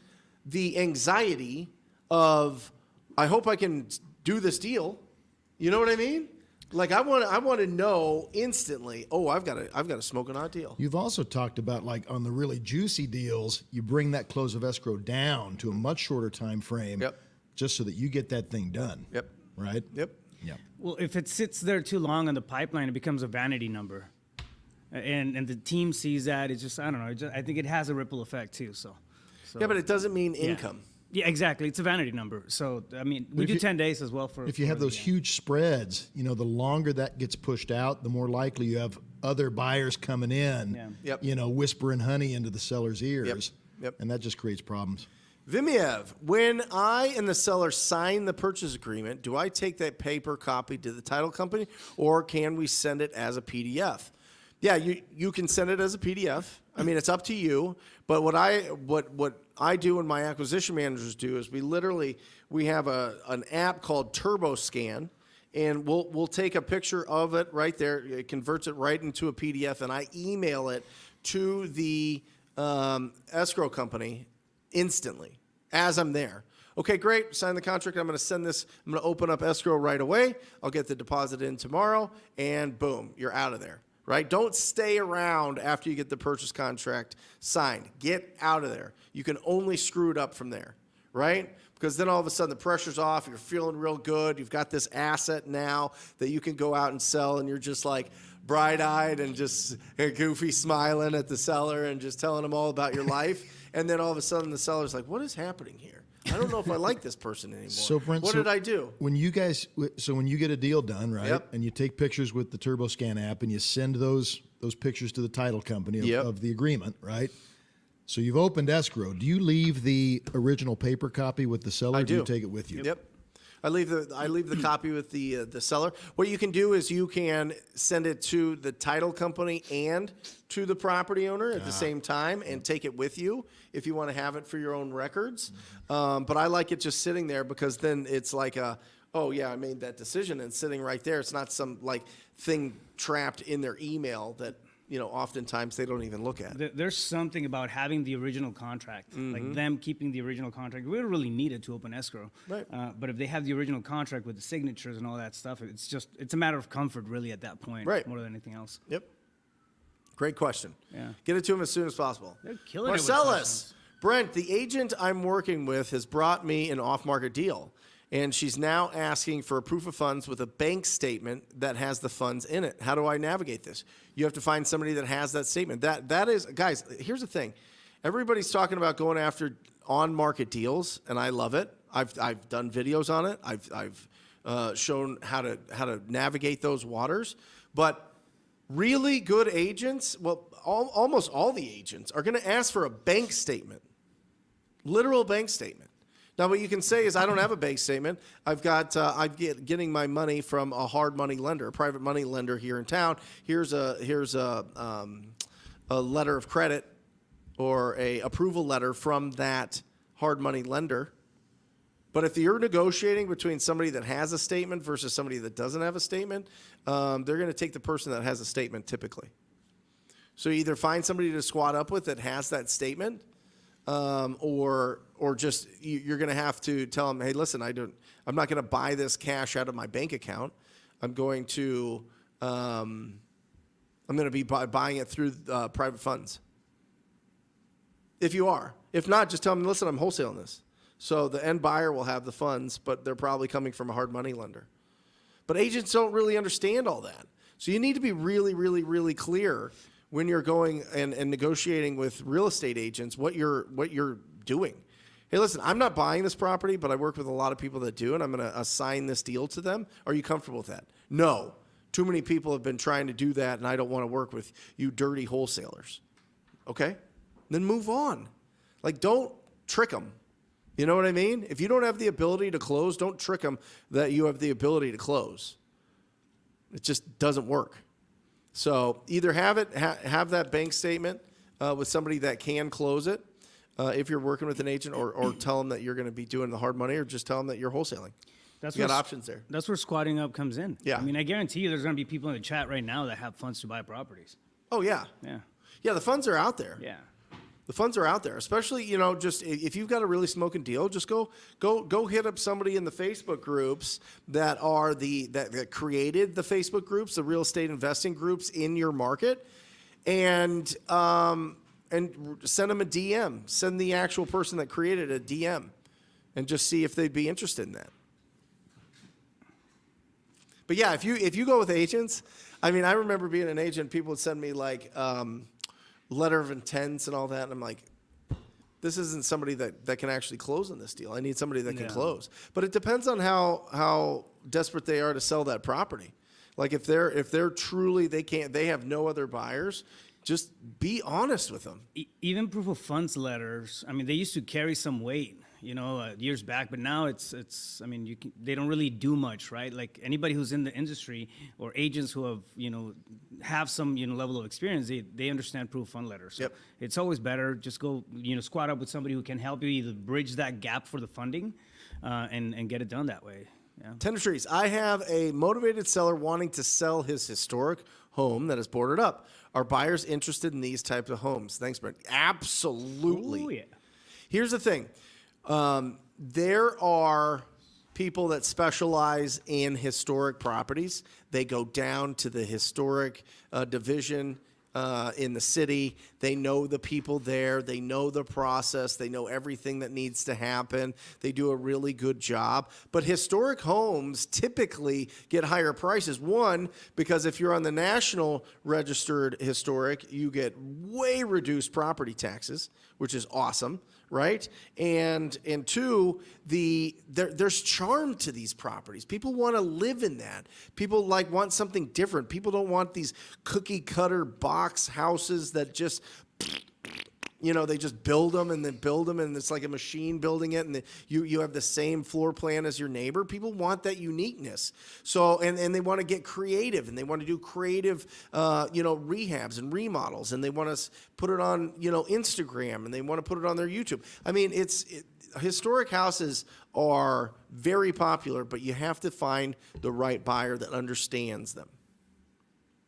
the anxiety of, I hope I can do this deal. You know what I mean? Like I want to know instantly, I've got a smoking hot deal. You've also talked about on the really juicy deals, you bring that close of escrow down to a much shorter time frame. Yep. Just so that you get that thing done. Yep. Right? Yep. Yeah. Well, if it sits there too long in the pipeline, it becomes a vanity number. And the team sees that. It's just, I don't know. I think it has a ripple effect too. So Yeah, but it doesn't mean income. Yeah, exactly. It's a vanity number. So, I mean, we do 10 days as well If you have those huge spreads, the longer that gets pushed out, the more likely you have other buyers coming in, Yep. Whispering honey into the seller's ears. Yep. And that just creates problems. Vimiev, when I and the seller sign the purchase agreement, do I take that paper copy to the title company or can we send it as a PDF? Yeah, you can send it as a PDF. I mean, it's up to you. But what I do and my acquisition managers do is we have an app called Turbo Scan, and we'll take a picture of it right there. It converts it right into a PDF, and I email it to the escrow company instantly as I'm there. Okay, great. Sign the contract. I'm going to send this. I'm going to open up escrow right away. I'll get the deposit in tomorrow, and boom, you're out of there. right? Don't stay around after you get the purchase contract signed. Get out of there. You can only screw it up from there, right? Because then all of a sudden the pressure's off, you're feeling real good, you've got this asset now that you can go out and sell, and you're just like bright-eyed and just goofy smiling at the seller and just telling them all about your life. And then all of a sudden the seller's like, what is happening here? I don't know if I like this person anymore. So Brent, what did I do? When you get a deal done, right? Yep. And you take pictures with the TurboScan app and you send those pictures to the title company Yep. of the agreement, right? So you've opened escrow. Do you leave the original paper copy with the seller? I Or do you do. take it with you? Yep. I leave the copy with the seller. What you can do is you can send it to the title company and to the property owner at the same time and take it with you if you want to have it for your own records. But I like it just sitting there because then it's like oh yeah, I made that decision, and sitting right there. It's not some like thing trapped in their email that oftentimes they don't even look at. There's something about having the original contract, like them keeping the original contract. We don't really need it to open escrow. Right. But if they have the original contract with the signatures and all that stuff, it's a matter of comfort really at that point, Right. more than anything else. Yep. Great question. Yeah. Get it to them as soon as possible. They're killing it with Marcellus, questions. Brent, the agent I'm working with has brought me an off-market deal, and she's now asking for a proof of funds with a bank statement that has the funds in it. How do I navigate this? You have to find somebody that has that statement. That is, guys, here's the thing. Everybody's talking about going after on-market deals, and I love it. I've done videos on it. I've shown how to navigate those waters. But really good agents, well, almost all the agents are going to ask for a bank statement, literal bank statement. Now, what you can say is, I don't have a bank statement. I'm getting my money from a hard money lender, a private money lender here in town. Here's a letter of credit or a approval letter from that hard money lender. But if you're negotiating between somebody that has a statement versus somebody that doesn't have a statement, they're going to take the person that has a statement typically. So either find somebody to squat up with that has that statement, or just you're going to have to tell them, hey, listen, I'm not going to buy this cash out of my bank account. I'm going to be buying it through private funds. If you are, if not, just tell them, listen, I'm wholesaling this. So the end buyer will have the funds, but they're probably coming from a hard money lender. But agents don't really understand all that. So you need to be really, really, really clear when you're going and negotiating with real estate agents what you're doing. Hey, listen, I'm not buying this property, but I work with a lot of people that do, and I'm going to assign this deal to them. Are you comfortable with that? No. Too many people have been trying to do that, and I don't want to work with you dirty wholesalers. Okay? Then move on. Like, don't trick them. You know what I mean? If you don't have the ability to close, don't trick them that you have the ability to close. It just doesn't work. So either have that bank statement with somebody that can close it if you're working with an agent, or tell them that you're going to be doing the hard money, or just tell them that you're wholesaling. You got options there. That's where squatting up comes in. Yeah. I mean, I guarantee you there's going to be people in the chat right now that have funds to buy properties. Oh, yeah. Yeah. Yeah, the funds are out there. Yeah. The funds are out there, especially, just if you've got a really smoking deal, just go hit up somebody in the Facebook groups that are that created the Facebook groups, the real estate investing groups in your market, and send them a DM. Send the actual person that created a DM, and just see if they'd be interested in that. But yeah, if you go with agents, I mean, I remember being an agent, people would send me like letter of intents and all that, and I'm like, this isn't somebody that can actually close on this deal. I need somebody that can close. But it depends on how desperate they are to sell that property. Like if they're truly they have no other buyers, just be honest with them. Even proof of funds letters, I mean, they used to carry some weight, years back, but now it's I mean, they don't really do much, right? Like anybody who's in the industry or agents who have some, level of experience, they understand proof of fund letters. So Yep. It's always better, just go, squat up with somebody who can help you either bridge that gap for the funding and get it done that way. Yeah. Tender Trees. I have a motivated seller wanting to sell his historic home that is boarded up. Are buyers interested in these types of homes? Thanks, Brent. Absolutely. Oh, yeah. Here's the thing. There are people that specialize in historic properties. They go down to the historic division in the city. They know the people there. They know the process. They know everything that needs to happen. They do a really good job. But historic homes typically get higher prices. One, because if you're on the National Registered Historic, you get way reduced property taxes, which is awesome, right? And two, there's charm to these properties. People want to live in that. People want something different. People don't want these cookie cutter box houses that just, they just build them and then build them, and it's like a machine building it, and you have the same floor plan as your neighbor. People want that uniqueness. So, and they want to get creative, and they want to do creative, rehabs and remodels, and they want to put it on, Instagram, and they want to put it on their YouTube. I mean, historic houses are very popular, but you have to find the right buyer that understands them.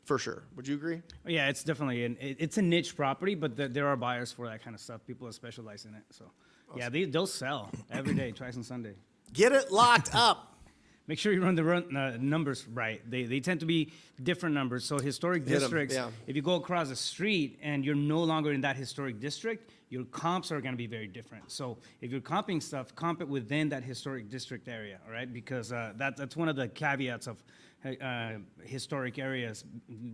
For sure. Would you agree? Yeah, it's definitely it's a niche property, but there are buyers for that kind of stuff. People that specialize in it. So, yeah, they'll sell every day, twice on Sunday. Get it locked up. Make sure you run the numbers right. They tend to be different numbers. So historic districts, if you go across the street and you're no longer in that historic district, your comps are going to be very different. So if you're comping stuff, comp it within that historic district area, all right? Because that's one of the caveats of historic areas.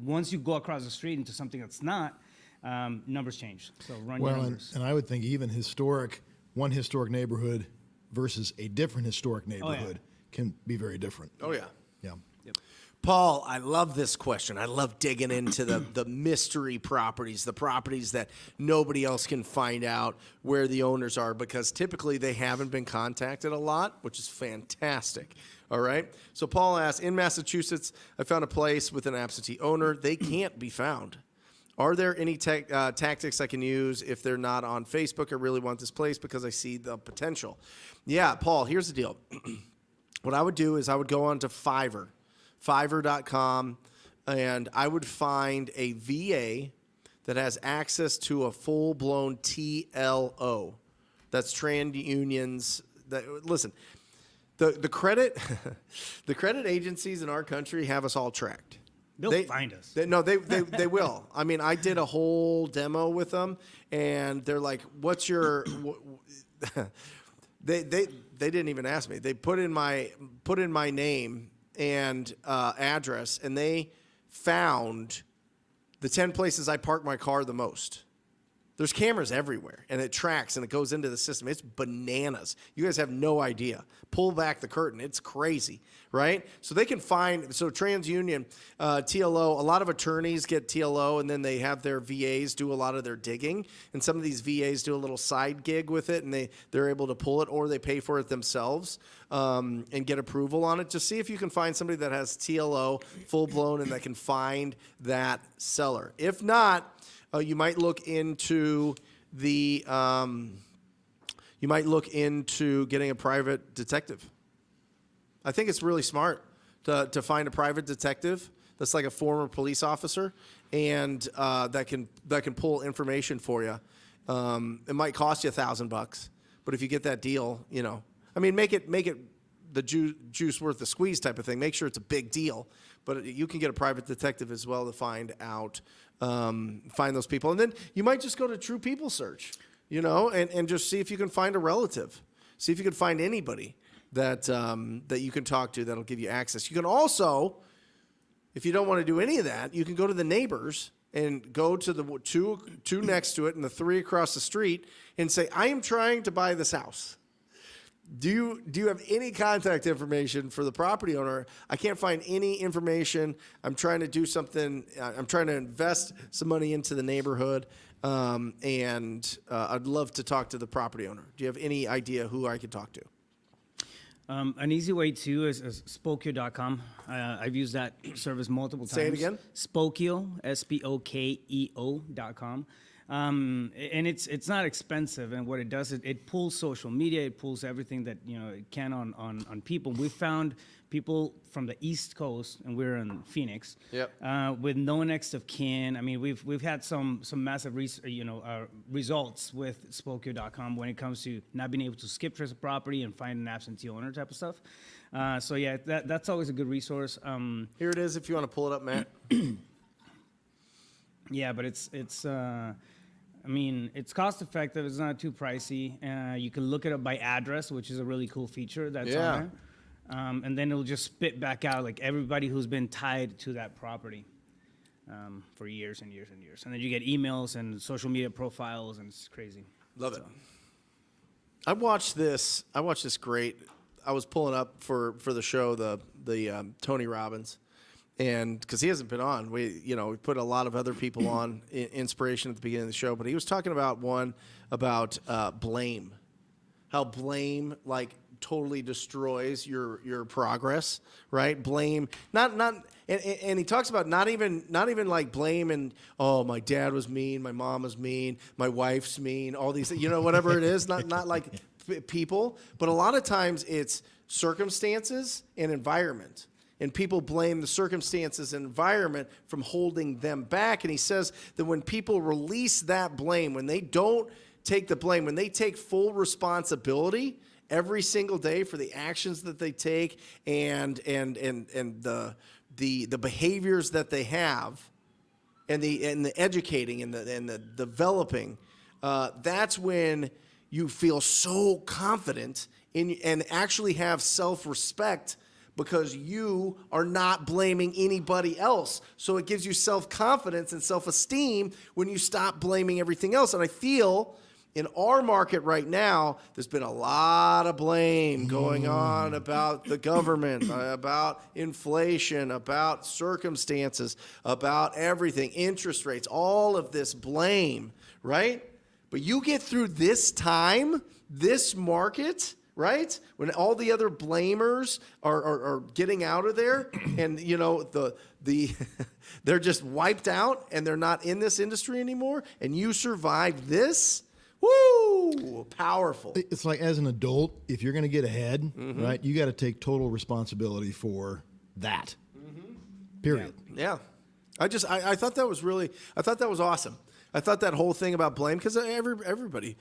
Once you go across the street into something that's not, numbers change. So run your numbers. And I would think even one historic neighborhood versus a different historic neighborhood can be very different. Oh, yeah. Yeah. Yep. Paul, I love this question. I love digging into the mystery properties, the properties that nobody else can find out where the owners are, because typically they haven't been contacted a lot, which is fantastic. All right. So Paul asks, in Massachusetts, I found a place with an absentee owner. They can't be found. Are there any tactics I can use if they're not on Facebook? I really want this place because I see the potential. Yeah, Paul, here's the deal. What I would do is I would go on to Fiverr.com, and I would find a VA that has access to a full-blown TLO. That's trade unions. Listen, the credit the credit agencies in our country have us all tracked. They'll find us. They will. I mean, I did a whole demo with them, and they're like, "What's your?" They didn't even ask me. They put in my name and address, and they found the 10 places I park my car the most. There's cameras everywhere, and it tracks, and it goes into the system. It's bananas. You guys have no idea. Pull back the curtain. It's crazy, right? So they can find, so TransUnion, TLO, a lot of attorneys get TLO, and then they have their VAs do a lot of their digging, and some of these VAs do a little side gig with it, and they're able to pull it, or they pay for it themselves and get approval on it. Just see if you can find somebody that has TLO full-blown and that can find that seller. If not, you might look into getting a private detective. I think it's really smart to find a private detective that's like a former police officer, and that can pull information for you. It might cost you $1,000, but if you get that deal, make it the juice worth the squeeze type of thing. Make sure it's a big deal, but you can get a private detective as well to find those people. And then you might just go to True People Search, and just see if you can find a relative. See if you can find anybody that you can talk to that'll give you access. You can also, if you don't want to do any of that, you can go to the neighbors and go to the two next to it and the 3 across the street and say, I am trying to buy this house. Do you have any contact information for the property owner? I can't find any information. I'm trying to do something. I'm trying to invest some money into the neighborhood, and I'd love to talk to the property owner. Do you have any idea who I could talk to? An easy way too is Spokeo.com. I've used that service multiple times. Say it again. Spokeo, Spokeo.com. And it's not expensive. And what it does, it pulls social media, it pulls everything that it can on people. We found people from the East Coast, and we're in Phoenix, with no next of kin. I mean, we've had some massive results with Spokio.com when it comes to not being able to skip trace a property and find an absentee owner type of stuff. So yeah, that's always a good resource. Here it is, if you want to pull it up, Matt. Yeah, but it's cost effective. It's not too pricey. You can look it up by address, which is a really cool feature that's on there. And then it'll just spit back out like everybody who's been tied to that property for years and years and years. And then you get emails and social media profiles, and it's crazy. Love it. I watched this great. I was pulling up for the show the Tony Robbins, and because he hasn't been on, we put a lot of other people on inspiration at the beginning of the show, but he was talking about blame, how blame totally destroys your progress, right? Blame, and he talks about not even like blame and, oh, my dad was mean, my mom was mean, my wife's mean, all these, whatever it is, not like people, but a lot of times it's circumstances and environment. And people blame the circumstances and environment from holding them back. And he says that when people release that blame, when they don't take the blame, when they take full responsibility every single day for the actions that they take and the behaviors that they have, and the educating and the developing, that's when you feel so confident and actually have self-respect, because you are not blaming anybody else. So it gives you self-confidence and self-esteem when you stop blaming everything else. And I feel in our market right now, there's been a lot of blame going on about the government, about inflation, about circumstances, about everything, interest rates, all of this blame, right? But you get through this time, this market, right? When all the other blamers are getting out of there, and they're just wiped out and they're not in this industry anymore, and you survive this, woo, powerful. It's like, as an adult, if you're going to get ahead, right, you got to take total responsibility for that. Period. Yeah. I thought that was awesome. I thought that whole thing about blame, because everybody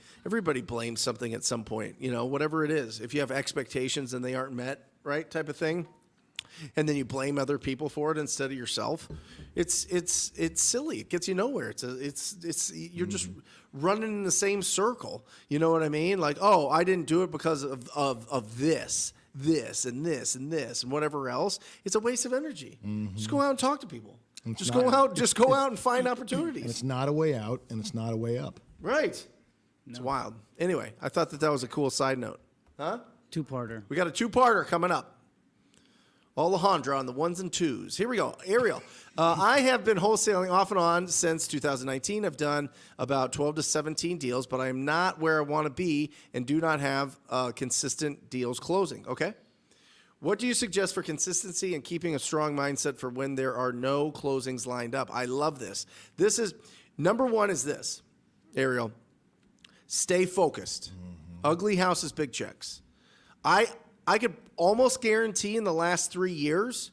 blames something at some point, whatever it is. If you have expectations and they aren't met, right, type of thing, and then you blame other people for it instead of yourself, it's silly. It gets you nowhere. You're just running in the same circle. You know what I mean? Like, oh, I didn't do it because of this, and this, and this, and whatever else. It's a waste of energy. Just go out and talk to people. Just go out and find opportunities. And it's not a way out, and it's not a way up. Right. It's wild. Anyway, I thought that was a cool side note. Huh? Two-parter. We got a two-parter coming up. Alejandro on the ones and twos. Here we go. Ariel. I have been wholesaling off and on since 2019. I've done about 12 to 17 deals, but I am not where I want to be and do not have consistent deals closing. Okay. What do you suggest for consistency and keeping a strong mindset for when there are no closings lined up? I love this. Number one is this, Ariel. Stay focused. Ugly houses, big checks. I could almost guarantee in the last 3 years,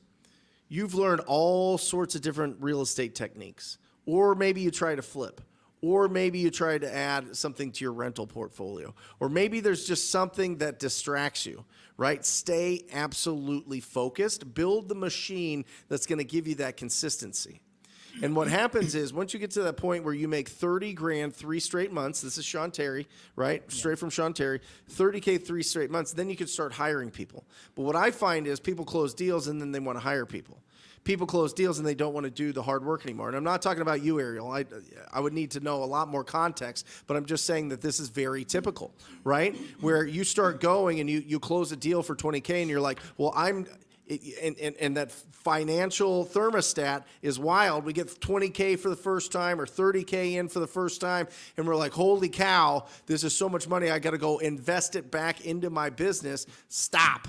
you've learned all sorts of different real estate techniques. Or maybe you try to flip. Or maybe you try to add something to your rental portfolio. Or maybe there's just something that distracts you, right? Stay absolutely focused. Build the machine that's going to give you that consistency. And what happens is, once you get to that point where you make $30,000 3 straight months, this is Sean Terry, right? Yeah. Straight from Sean Terry, $30K 3 straight months, then you can start hiring people. But what I find is people close deals and then they want to hire people. People close deals and they don't want to do the hard work anymore. And I'm not talking about you, Ariel. I would need to know a lot more context, but I'm just saying that this is very typical, right? Where you start going and you close a deal for $20K and you're like, well, and that financial thermostat is wild. We get $20K for the first time or $30K in for the first time, and we're like, holy cow, this is so much money. I got to go invest it back into my business. Stop.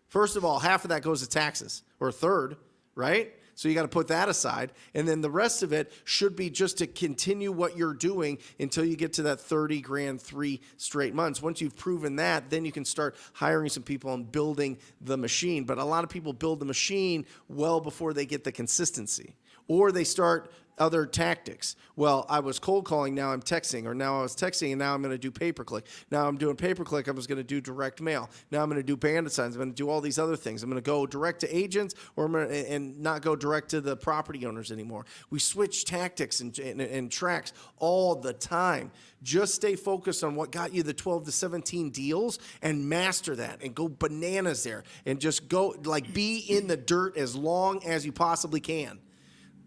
First of all, half of that goes to taxes, or a third, right? So you got to put that aside. And then the rest of it should be just to continue what you're doing until you get to that 30 grand, 3 straight months. Once you've proven that, then you can start hiring some people and building the machine. But a lot of people build the machine well before they get the consistency, or they start other tactics. Well, I was cold calling, now I'm texting, or now I was texting and now I'm going to do pay-per-click. Now I'm doing pay-per-click, I was going to do direct mail. Now I'm going to do bandit signs. I'm going to do all these other things. I'm going to go direct to agents, or I'm going to, and not go direct to the property owners anymore. We switch tactics and tracks all the time. Just stay focused on what got you the 12 to 17 deals and master that and go bananas there and just go, like, be in the dirt as long as you possibly can.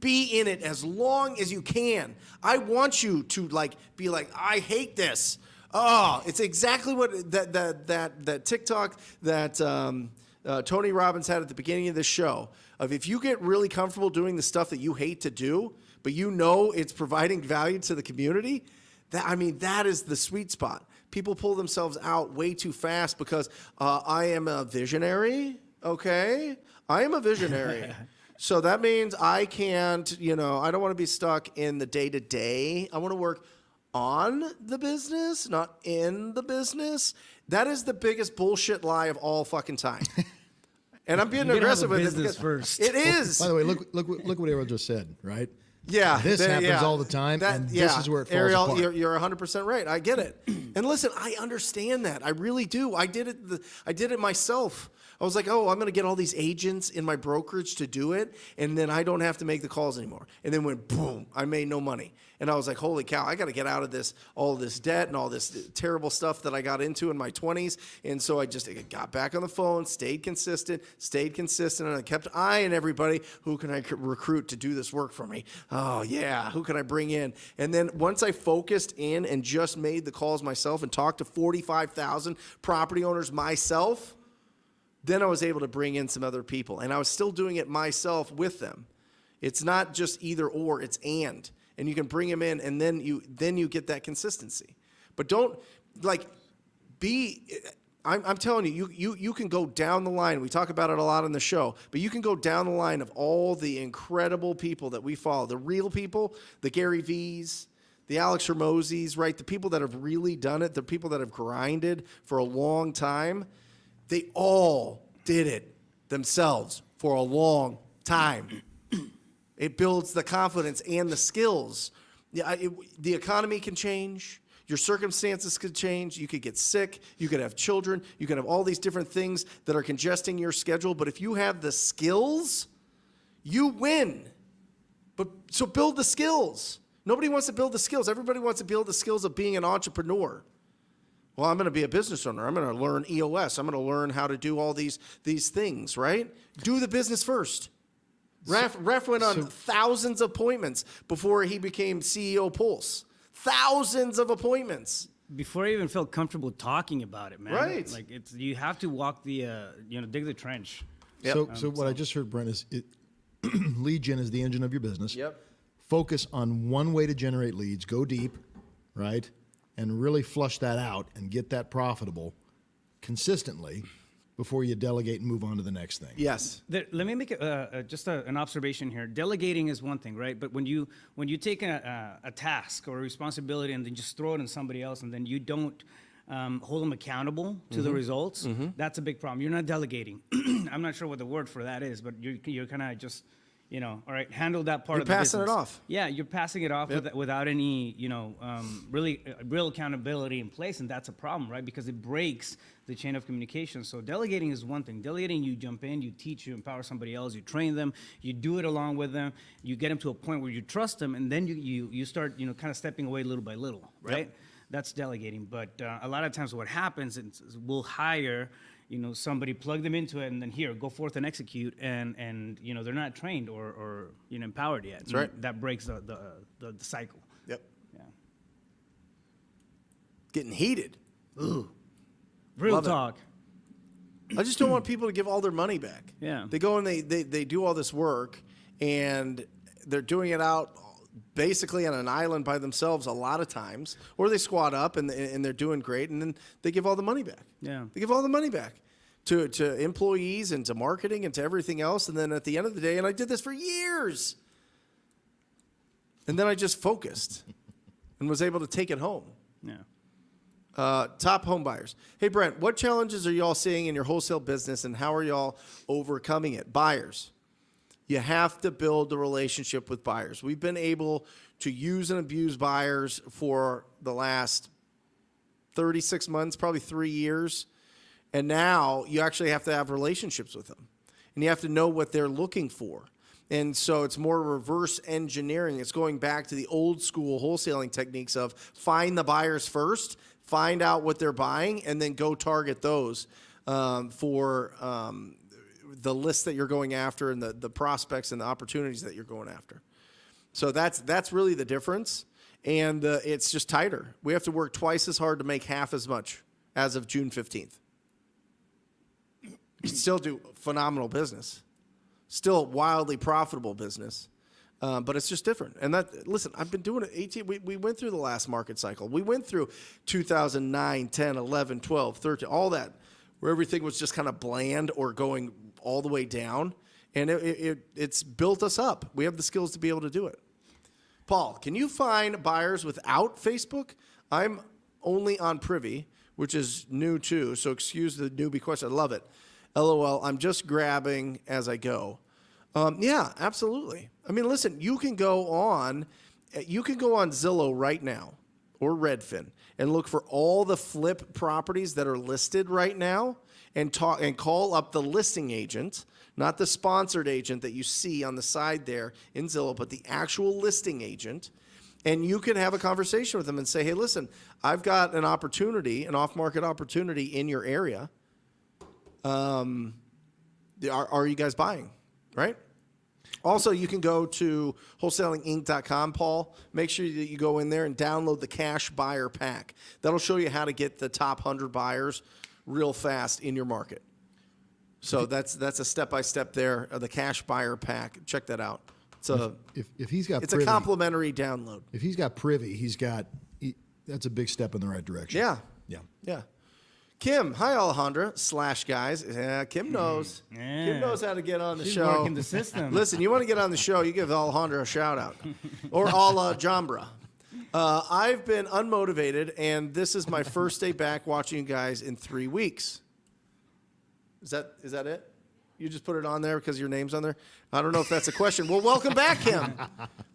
Be in it as long as you can. I want you to be like, I hate this. Oh, it's exactly what that TikTok that Tony Robbins had at the beginning of the show. Of if you get really comfortable doing the stuff that you hate to do, but you know it's providing value to the community, that is the sweet spot. People pull themselves out way too fast because I am a visionary. Okay, I am a visionary. So that means I can't, I don't want to be stuck in the day-to-day. I want to work on the business, not in the business. That is the biggest bullshit lie of all fucking time. And I'm being aggressive with it because first. it is. By the way, look what Ariel just said, right? Yeah. This happens all the time, and this is where it falls Ariel, apart. You're 100% right. I get it. And listen, I understand that. I really do. I did it myself. I was like, I'm going to get all these agents in my brokerage to do it, and then I don't have to make the calls anymore. And then went boom, I made no money. And I was like, holy cow, I got to get out of all this debt and all this terrible stuff that I got into in my 20s. And so I just got back on the phone, stayed consistent, and I kept eyeing everybody. Who can I recruit to do this work for me? Oh, yeah, who can I bring in? And then once I focused in and just made the calls myself and talked to 45,000 property owners myself, then I was able to bring in some other people. And I was still doing it myself with them. It's not just either or, it's and. And you can bring them in, and then you get that consistency. But don't, I'm telling you can go down the line. We talk about it a lot on the show, but you can go down the line of all the incredible people that we follow, the real people, the Gary V's, the Alex Hormozis, right? The people that have really done it, the people that have grinded for a long time. They all did it themselves for a long time. It builds the confidence and the skills. The economy can change. Your circumstances could change. You could get sick. You could have children. You could have all these different things that are congesting your schedule. But if you have the skills, you win. So build the skills. Nobody wants to build the skills. Everybody wants to build the skills of being an entrepreneur. Well, I'm going to be a business owner. I'm going to learn EOS. I'm going to learn how to do all these things, right? Do the business first. Ref went on thousands of appointments before he became CEO Pulse. Thousands of appointments. Before I even felt comfortable talking about it, man. Right. Like you have to walk the, dig the trench. Yep. So what I just heard, Brent, is lead gen is the engine of your business. Yep. Focus on one way to generate leads. Go deep, right? And really flush that out and get that profitable consistently before you delegate and move on to the next thing. Yes. Let me make an observation here. Delegating is one thing, right? But when you take a task or a responsibility and then just throw it on somebody else, and then you don't hold them accountable to the results, that's a big problem. You're not delegating. I'm not sure what the word for that is, but you're kind of just, all right, handle that part of the business. You're passing it off. Yeah, you're passing it off without any, really real accountability in place, and that's a problem, right? Because it breaks the chain of communication. So delegating is one thing. Delegating, you jump in, you teach, you empower somebody else, you train them, you do it along with them, you get them to a point where you trust them, and then you start, kind of stepping away little by little, right? Yep. That's delegating. But a lot of times what happens is we'll hire somebody, plug them into it, and then here, go forth and execute, and they're not trained or empowered yet. That's right. That breaks the cycle. Yep. Yeah. Getting heated. Ooh. Real Love it. talk. I just don't want people to give all their money back. Yeah. They go and they do all this work, and they're doing it out basically on an island by themselves a lot of times, or they squat up and they're doing great, and then they give all the money back. Yeah. They give all the money back. to employees and to marketing and to everything else. And then at the end of the day, and I did this for years, and then I just focused and was able to take it home. Yeah. Top home buyers. Hey, Brent, what challenges are y'all seeing in your wholesale business, and how are y'all overcoming it? Buyers. You have to build the relationship with buyers. We've been able to use and abuse buyers for the last 36 months, probably 3 years. And now you actually have to have relationships with them. And you have to know what they're looking for. And so it's more reverse engineering. It's going back to the old school wholesaling techniques of find the buyers first, find out what they're buying, and then go target those for the list that you're going after and the prospects and the opportunities that you're going after. So that's really the difference. And it's just tighter. We have to work twice as hard to make half as much as of June 15th. You can still do phenomenal business, still wildly profitable business, but it's just different. And listen, I've been doing it 18. We went through the last market cycle. We went through 2009, 10, 11, 12, 13, all that, where everything was just kind of bland or going all the way down. And it's built us up. We have the skills to be able to do it. Paul, can you find buyers without Facebook? I'm only on Privy, which is new too, so excuse the newbie question. I love it. LOL, I'm just grabbing as I go. Yeah, absolutely. I mean, listen, you can go on Zillow right now or Redfin and look for all the flip properties that are listed right now and call up the listing agent, not the sponsored agent that you see on the side there in Zillow, but the actual listing agent. And you can have a conversation with them and say, hey, listen, I've got an opportunity, an off-market opportunity in your area. Are you guys buying, right? Also, you can go to wholesalinginc.com, Paul. Make sure that you go in there and download the Cash Buyer Pack. That'll show you how to get the top 100 buyers real fast in your market. So that's a step-by-step there, the Cash Buyer Pack. Check that out. If he's got it's Privy, a complimentary download. If he's got Privy, that's a big step in the right direction. Yeah. Kim, hi Alejandra / guys. Yeah, Kim knows. Yeah. Kim knows how to get on the She's show. working the system. Listen, you want to get on the show, you give Alejandra a shout out. Or Ala Jambra. I've been unmotivated, and this is my first day back watching you guys in 3 weeks. Is that it? You just put it on there because your name's on there? I don't know if that's a question. Well, welcome back, Kim.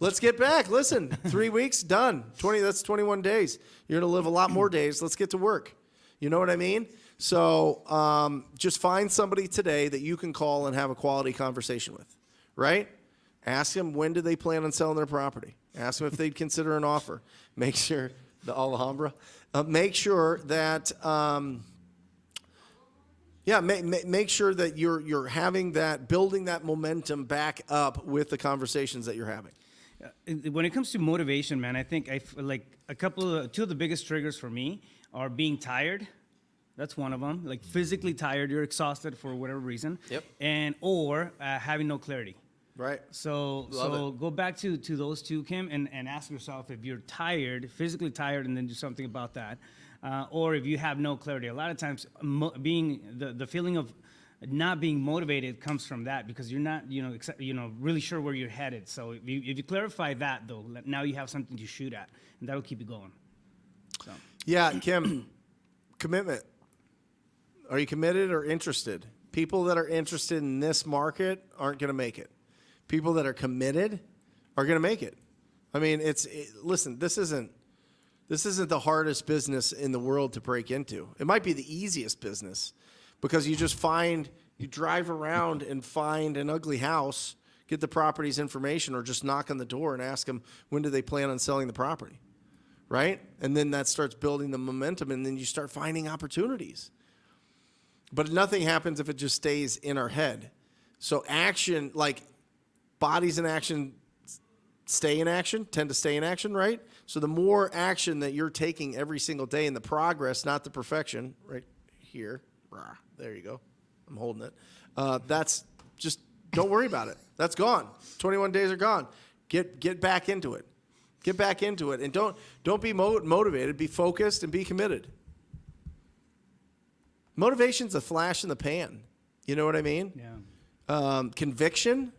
Let's get back. Listen, 3 weeks, done. That's 21 days. You're going to live a lot more days. Let's get to work. You know what I mean? So just find somebody today that you can call and have a quality conversation with, right? Ask them when do they plan on selling their property. Ask them if they'd consider an offer. Make sure, the Alhambra, make sure that, make sure that you're having that, building that momentum back up with the conversations that you're having. When it comes to motivation, man, I think I feel like two of the biggest triggers for me are being tired. That's one of them. Like physically tired, you're exhausted for whatever reason. Yep. Or having no clarity. Right. So go back to those two, Kim, and ask yourself if you're tired, physically tired, and then do something about that. Or if you have no clarity. A lot of times, being the feeling of not being motivated comes from that because you're not, really sure where you're headed. So if you clarify that, though, now you have something to shoot at, and that'll keep you going. So. Yeah, Kim, commitment. Are you committed or interested? People that are interested in this market aren't going to make it. People that are committed are going to make it. I mean, listen, this isn't the hardest business in the world to break into. It might be the easiest business because you drive around and find an ugly house, get the property's information, or just knock on the door and ask them when do they plan on selling the property, right? And then that starts building the momentum, and then you start finding opportunities. But nothing happens if it just stays in our head. So action, like bodies in action tend to stay in action, right? So the more action that you're taking every single day in the progress, not the perfection, right here, there you go. I'm holding it. That's just, don't worry about it. That's gone. 21 days are gone. Get back into it. Get back into it. And don't be motivated. Be focused and be committed. Motivation's a flash in the pan. You know what I mean? Yeah. Conviction,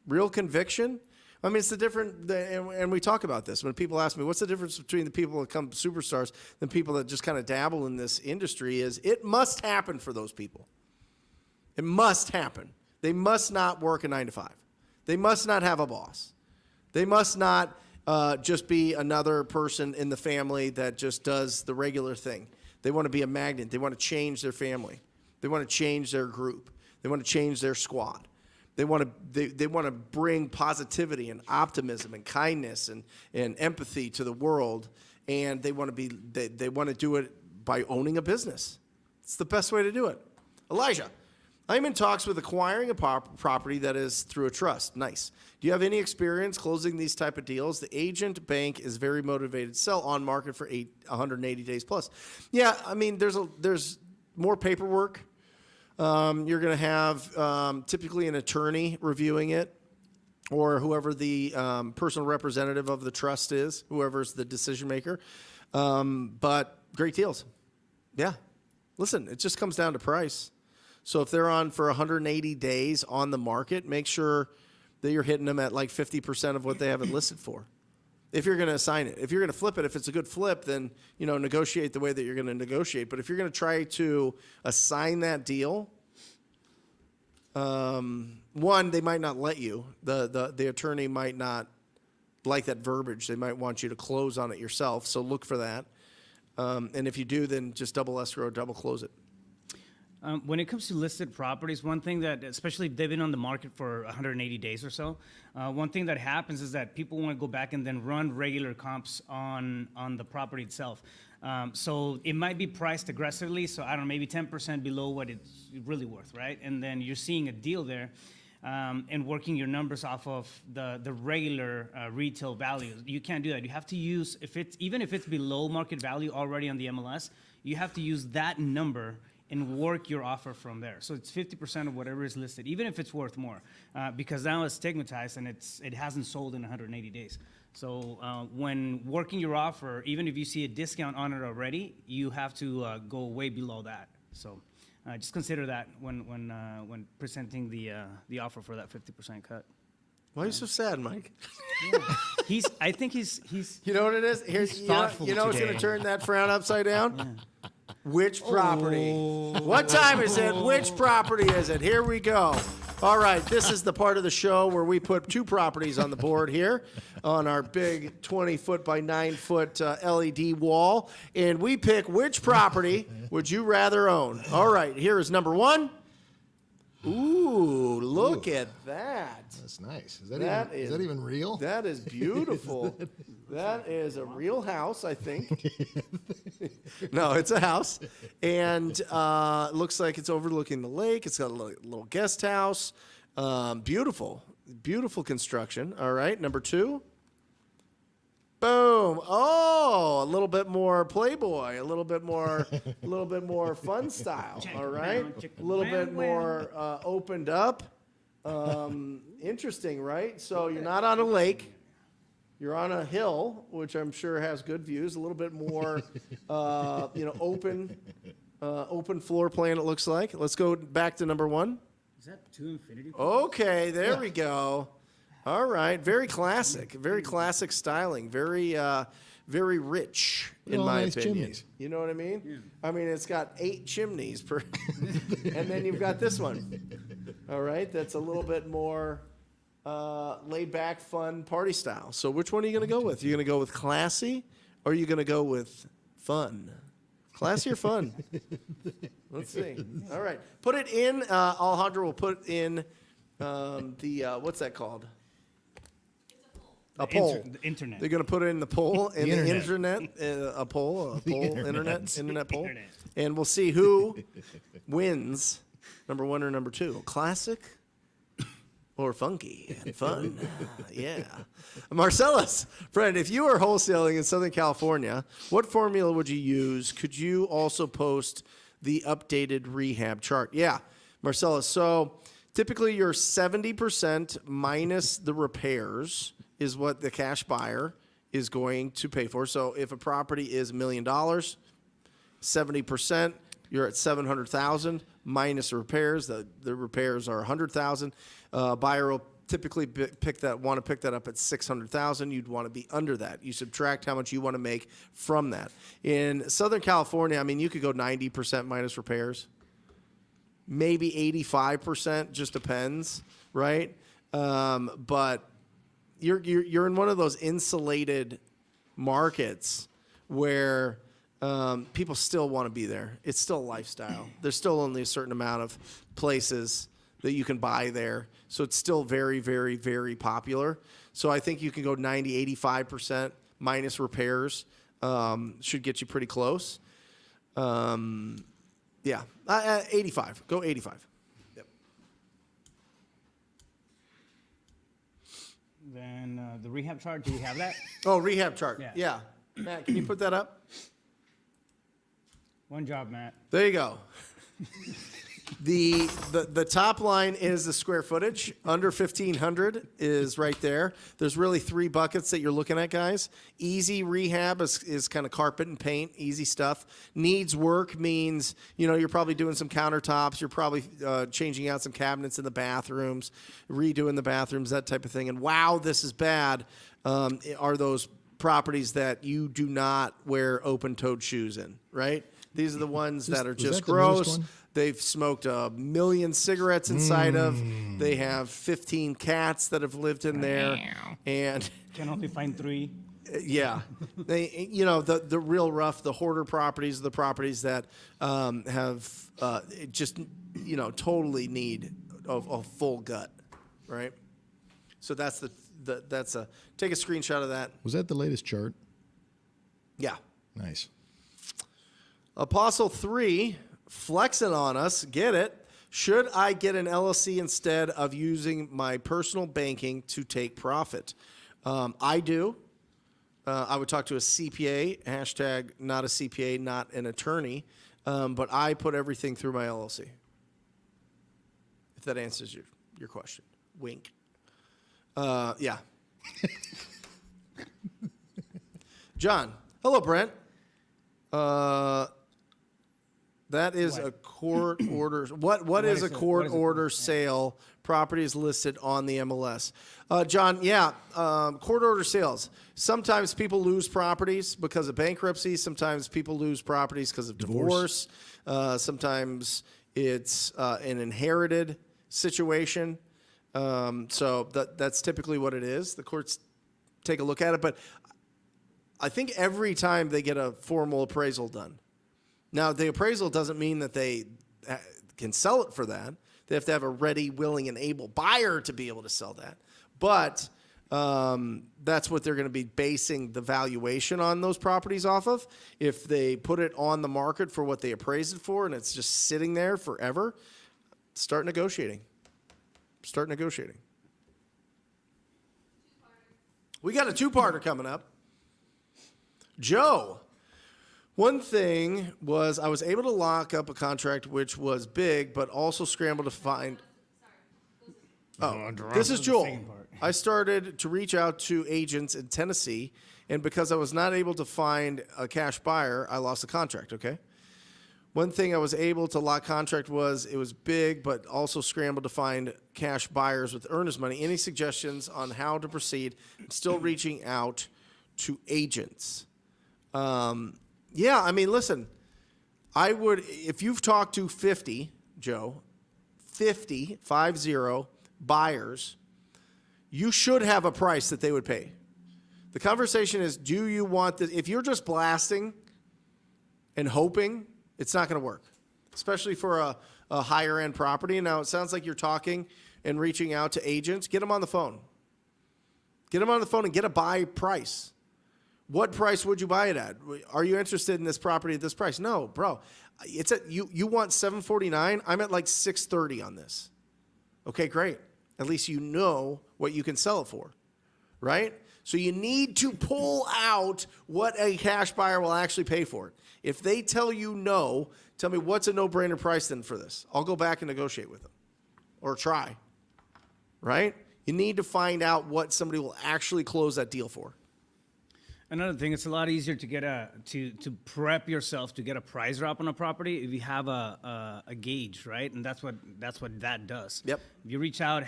real conviction. I mean, it's the different, and we talk about this when people ask me, what's the difference between the people that become superstars and people that just kind of dabble in this industry is it must happen for those people. It must happen. They must not work a 9 to 5. They must not have a boss. They must not just be another person in the family that just does the regular thing. They want to be a magnet. They want to change their family. They want to change their group. They want to change their squad. They want to bring positivity and optimism and kindness and empathy to the world, and they want to do it by owning a business. It's the best way to do it. Elijah, I'm in talks with acquiring a property that is through a trust. Nice. Do you have any experience closing these type of deals? The agent bank is very motivated to sell on market for 180 days plus. Yeah, I mean, there's more paperwork. You're going to have typically an attorney reviewing it, or whoever the personal representative of the trust is, whoever's the decision maker. But great deals. Yeah. Listen, it just comes down to price. So if they're on for 180 days on the market, make sure that you're hitting them at like 50% of what they have it listed for. If you're going to assign it. If you're going to flip it, if it's a good flip, then, negotiate the way that you're going to negotiate. But if you're going to try to assign that deal, one, they might not let you. The attorney might not like that verbiage. They might want you to close on it yourself. So look for that. And if you do, then just double escrow, double close it. When it comes to listed properties, one thing that, especially if they've been on the market for 180 days or so, one thing that happens is that people want to go back and then run regular comps on the property itself. So it might be priced aggressively, so I don't know, maybe 10% below what it's really worth, right? And then you're seeing a deal there and working your numbers off of the regular retail values. You can't do that. You have to use, even if it's below market value already on the MLS, you have to use that number and work your offer from there. So it's 50% of whatever is listed, even if it's worth more, because now it's stigmatized and it hasn't sold in 180 days. So when working your offer, even if you see a discount on it already, you have to go way below that. So just consider that when presenting the offer for that 50% cut. Why are you so sad, Mike? Yeah. I think he's. You know what it is? Here's thoughtful you know what's today. going to turn that frown upside down? Yeah. Which property? What time is it? Which property is it? Here we go. All right, this is the part of the show where we put 2 properties on the board here on our big 20-foot by 9-foot LED wall, and we pick which property would you rather own. All right, here is number 1. Ooh, look at that. That's nice. Is that even real? That is beautiful. That is a real house, I think. No, it's a house. And it looks like it's overlooking the lake. It's got a little guest house. Beautiful. Beautiful construction. All right, number 2. Boom. Oh, a little bit more Playboy, a little bit more fun style. All right. A little bit more opened up. Interesting, right? So you're not on a lake. You're on a hill, which I'm sure has good views. A little bit more, open floor plan. It looks like. Let's go back to number 1. Is that 2 infinity? Okay, there we go. All right, very classic styling, very rich in my nice opinion. chimneys. You know what I mean? Yeah. I mean, it's got 8 chimneys per, and then you've got this one. All right, that's a little bit more laid back, fun party style. So which one are you going to go with? You're going to go with classy, or are you going to go with fun? Classy or fun? Let's see. All right, put it in. Alejandro will put in what's that called? A poll. The internet. They're going to put it in the poll, in the internet. internet, a poll, internet poll. Internet. And we'll see who wins, number 1 or number 2. Classic or funky and fun. Yeah. Marcellus, friend, if you are wholesaling in Southern California, what formula would you use? Could you also post the updated rehab chart? Yeah, Marcellus. So typically your 70% minus the repairs is what the cash buyer is going to pay for. So if a property is $1 million, 70% you're at 700,000 minus repairs. The repairs are 100,000. Buyer will typically want to pick that up at 600,000. You'd want to be under that. You subtract how much you want to make from that. In Southern California, I mean, you could go 90% minus repairs, maybe 85%, just depends, right? But you're in one of those insulated markets where people still want to be there. It's still a lifestyle. There's still only a certain amount of places that you can buy there. So it's still very, very, very popular. So I think you can go 90, 85% minus repairs. Should get you pretty close. Yeah, 85. Go 85. Yep. Then the rehab chart, do we have that? Oh, rehab chart. Yeah. Yeah. Matt, can you put that up? One job, Matt. There you go. The top line is the square footage. Under 1,500 is right there. There's really 3 buckets that you're looking at, guys. Easy rehab is kind of carpet and paint, easy stuff. Needs work means, you're probably doing some countertops. You're probably changing out some cabinets in the bathrooms, redoing the bathrooms, that type of thing. And wow, this is bad, are those properties that you do not wear open-toed shoes in, right? These are the ones that are just the newest gross. one? They've smoked 1 million cigarettes inside of. They have 15 cats that have lived in there, and Can only find 3. yeah, they the real rough, the hoarder properties are the properties that have just totally need a full gut, right? So that's take a screenshot of that. Was that the latest chart? Yeah. Nice. Apostle 3, flexing on us, get it. Should I get an LLC instead of using my personal banking to take profit? I do. I would talk to a CPA, hashtag not a CPA, not an attorney, but I put everything through my LLC. If that answers your question. Wink. Yeah. John. Hello, Brent. That is a court order. What is a court order sale? Property is listed on the MLS. John, yeah, court order sales. Sometimes people lose properties because of bankruptcy. Sometimes people lose properties because of divorce. Sometimes it's an inherited situation. So that's typically what it is. The courts take a look at it, but I think every time they get a formal appraisal done. Now, the appraisal doesn't mean that they can sell it for that. They have to have a ready, willing, and able buyer to be able to sell that. But that's what they're going to be basing the valuation on those properties off of. If they put it on the market for what they appraised it for and it's just sitting there forever, start negotiating. Start negotiating. We got a 2-parter coming up. Joe. One thing was I was able to lock up a contract which was big, but also scrambled to find. Oh, this is Joel. I started to reach out to agents in Tennessee, and because I was not able to find a cash buyer, I lost the contract, okay? One thing I was able to lock contract was it was big, but also scrambled to find cash buyers with earnest money. Any suggestions on how to proceed? I'm still reaching out to agents. Yeah, I mean, listen, I would, if you've talked to 50, Joe, 50 buyers, you should have a price that they would pay. The conversation is, do you want this? If you're just blasting and hoping, it's not going to work, especially for a higher end property. Now, it sounds like you're talking and reaching out to agents. Get them on the phone. Get them on the phone and get a buy price. What price would you buy it at? Are you interested in this property at this price? No, bro. It's at you want $749. I'm at like $630 on this. Okay, great. At least you know what you can sell it for, right? So you need to pull out what a cash buyer will actually pay for it. If they tell you no, tell me what's a no-brainer price then for this. I'll go back and negotiate with them or try, right? You need to find out what somebody will actually close that deal for. Another thing, it's a lot easier to get to prep yourself to get a price drop on a property if you have a gauge, right? And that's what that does. Yep. If you reach out,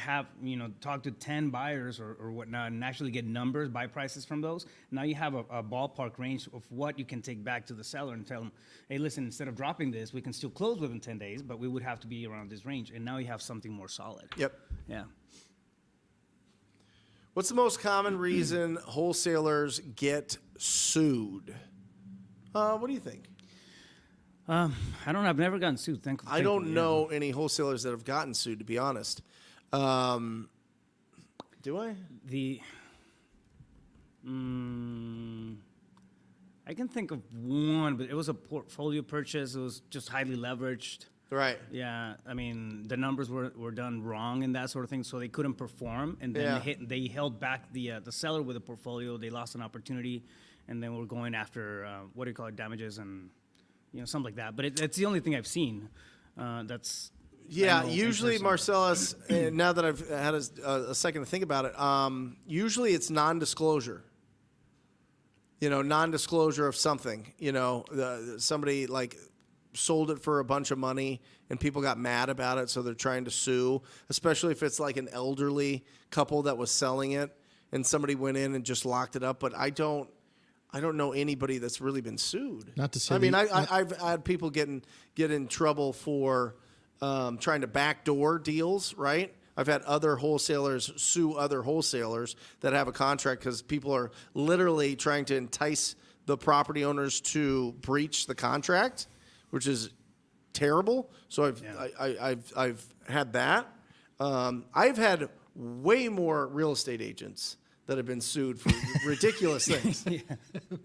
talk to 10 buyers or whatnot, and actually get numbers, buy prices from those. Now you have a ballpark range of what you can take back to the seller and tell them, hey, listen, instead of dropping this, we can still close within 10 days, but we would have to be around this range. And now you have something more solid. Yep. Yeah. What's the most common reason wholesalers get sued? What do you think? I don't know. I've never gotten sued. I don't know any wholesalers that have gotten sued, to be honest. Do I? I can think of one, but it was a portfolio purchase. It was just highly leveraged. Right. Yeah, I mean, the numbers were done wrong and that sort of thing, so they couldn't perform. And then they held back the seller with the portfolio. They lost an opportunity, and then we're going after, damages and, something like that. But it's the only thing I've seen that's... Yeah, usually, Marcellus, now that I've had a second to think about it, usually it's non-disclosure. Non-disclosure of something. Somebody, like... sold it for a bunch of money and people got mad about it, so they're trying to sue, especially if it's like an elderly couple that was selling it and somebody went in and just locked it up. But I don't know anybody that's really been sued. Not to say I've had people get in trouble for trying to backdoor deals, right? I've had other wholesalers sue other wholesalers that have a contract because people are literally trying to entice the property owners to breach the contract, which is terrible. So I've had that. I've had way more real estate agents that have been sued for ridiculous things.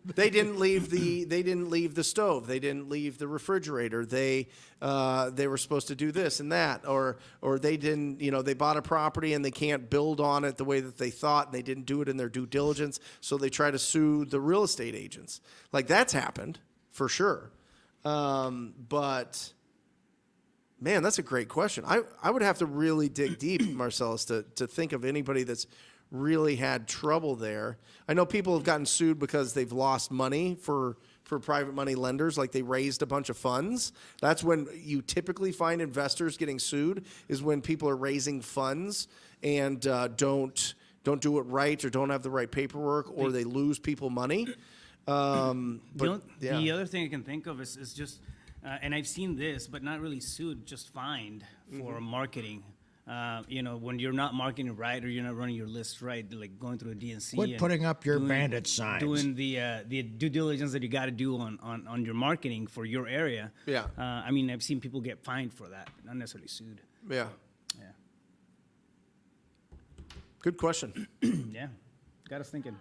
They didn't leave the stove. They didn't leave the refrigerator. They were supposed to do this and that, or they didn't. They bought a property and they can't build on it the way that they thought, and they didn't do it in their due diligence. So they try to sue the real estate agents. Like, that's happened for sure. But man, that's a great question. I would have to really dig deep, Marcellus, to think of anybody that's really had trouble there. I know people have gotten sued because they've lost money for private money lenders, like they raised a bunch of funds. That's when you typically find investors getting sued, is when people are raising funds and don't do it right, or don't have the right paperwork, or they lose people money. The other thing I can think of is just, and I've seen this, but not really sued, just fined for marketing. When you're not marketing right, or you're not running your list right, like going through a DNC. Quit putting up your bandit signs. Doing the due diligence that you got to do on your marketing for your area. Yeah. I've seen people get fined for that, not necessarily sued. Yeah. Yeah. Good question. Yeah. Got us thinking.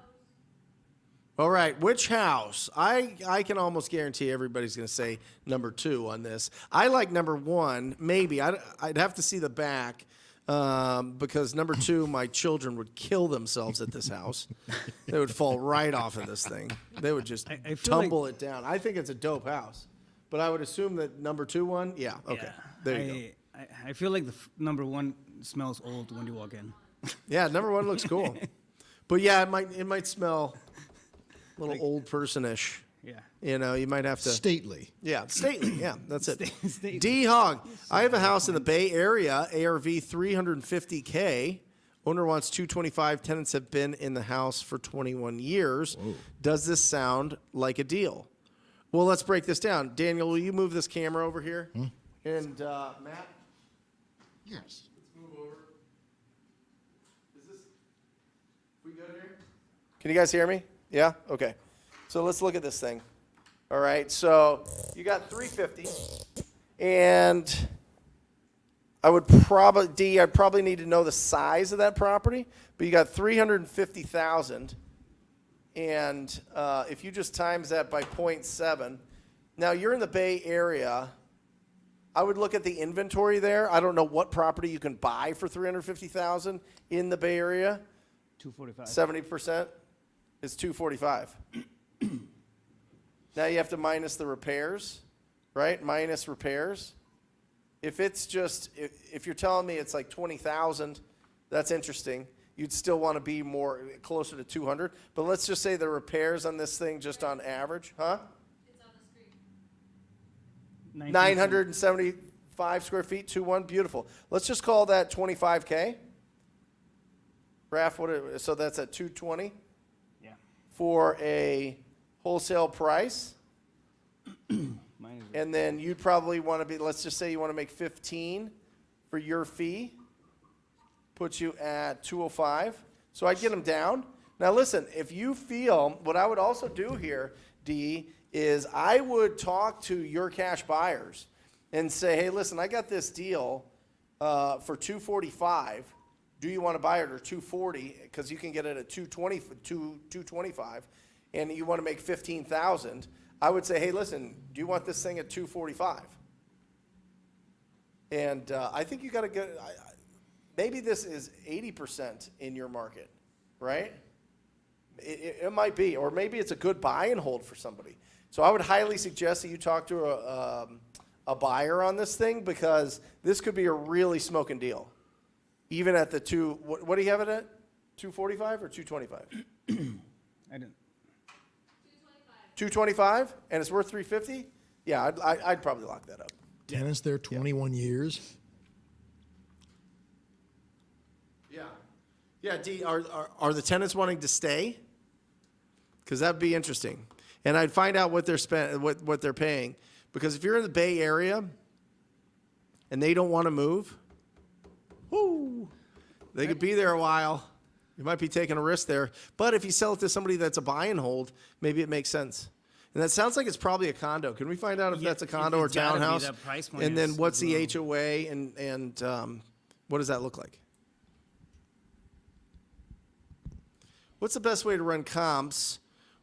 All right, which house? I can almost guarantee everybody's going to say number 2 on this. I like number 1, maybe. I'd have to see the back because number 2, my children would kill themselves at this house. They would fall right off of this thing. They would just tumble it down. I think it's a dope house, but I would assume that number 2 one, yeah, okay, Yeah. there you go. I feel like the number 1 smells old when you walk in. Yeah, number 1 looks cool, but yeah, it might smell a little old person-ish. Yeah. You might have to... stately. Yeah, stately. Yeah, that's it. Stately. D Hog. I have a house in the Bay Area, ARV $350K. Owner wants $225. Tenants have been in the house for 21 years. Whoa. Does this sound like a deal? Well, let's break this down. Daniel, will you move this camera over here? And Matt? Yes. Let's move over. Is this... We good here? Can you guys hear me? Yeah? Okay. So let's look at this thing. All right. So you got 350, and I'd probably need to know the size of that property, but you got 350,000, and if you just times that by 0.7, now you're in the Bay Area. I would look at the inventory there. I don't know what property you can buy for 350,000 in the Bay Area. 245. 70%. It's 245. Now you have to minus the repairs, right? Minus repairs. If it's just, if you're telling me it's like 20,000, that's interesting. you'd still want to be more closer to 200. But let's just say the repairs on this thing just on average, huh? It's on the screen. 975 square feet, 2-1, beautiful. Let's just call that 25K. Raph, so that's at 220 Yeah. for a wholesale price. Mine is And then you'd probably want to be, let's just say you want to make 15 for your fee. Puts you at 205. So I'd get them down. Now listen, if you feel, what I would also do here, D, is I would talk to your cash buyers and say, hey, listen, I got this deal for 245. Do you want to buy it or 240? Because you can get it at 225, and you want to make 15,000. I would say, hey, listen, do you want this thing at 245? And I think you got to get. Maybe this is 80% in your market, right? It might be, or maybe it's a good buy and hold for somebody. So I would highly suggest that you talk to a buyer on this thing, because this could be a really smoking deal. Even at the what do you have it at? 245 or 225? I didn't. 225, and it's worth 350. Yeah, I'd probably lock that up. Tenants there 21 years. Yeah, D, are the tenants wanting to stay? Because that'd be interesting. And I'd find out what they're paying. Because if you're in the Bay Area and they don't want to move, whoo, they could be there a while. You might be taking a risk there. But if you sell it to somebody that's a buy and hold, maybe it makes sense. And that sounds like it's probably a condo. Can we find out if that's a condo or it's gotta be. townhouse? That price point And then is what's the low. HOA and what does that look like? What's the best way to run comps?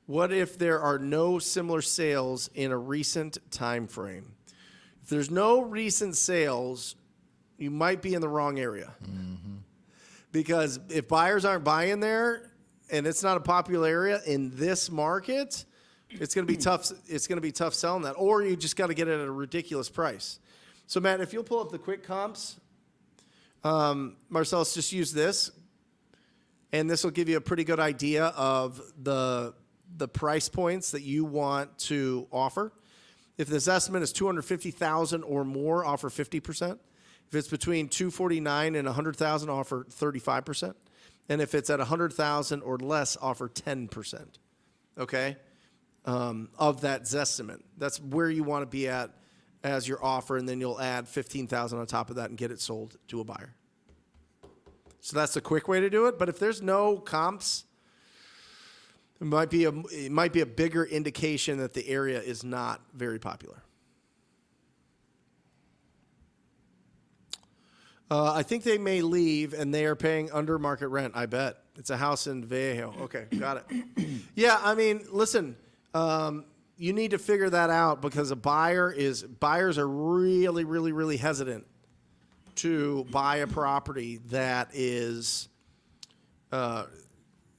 What if there are no similar sales in a recent time frame? If there's no recent sales, you might be in the wrong area. Mm-hmm. Because if buyers aren't buying there and it's not a popular area in this market, it's going to be tough. It's going to be tough selling that, or you just got to get it at a ridiculous price. So Matt, if you'll pull up the quick comps, Marcellus, just use this. And this will give you a pretty good idea of the price points that you want to offer. If this estimate is $250,000 or more, offer 50%. If it's between $249,000 and $100,000, offer 35%. And if it's at $100,000 or less, offer 10%. Okay, of that Zestimate. That's where you want to be at as your offer, and then you'll add $15,000 on top of that and get it sold to a buyer. So that's a quick way to do it. But if there's no comps, it might be a bigger indication that the area is not very popular. I think they may leave, and they are paying under market rent. I bet it's a house in Vallejo. Okay, got it. Yeah, I mean, listen, you need to figure that out, because buyers are really, really, really hesitant to buy a property that is that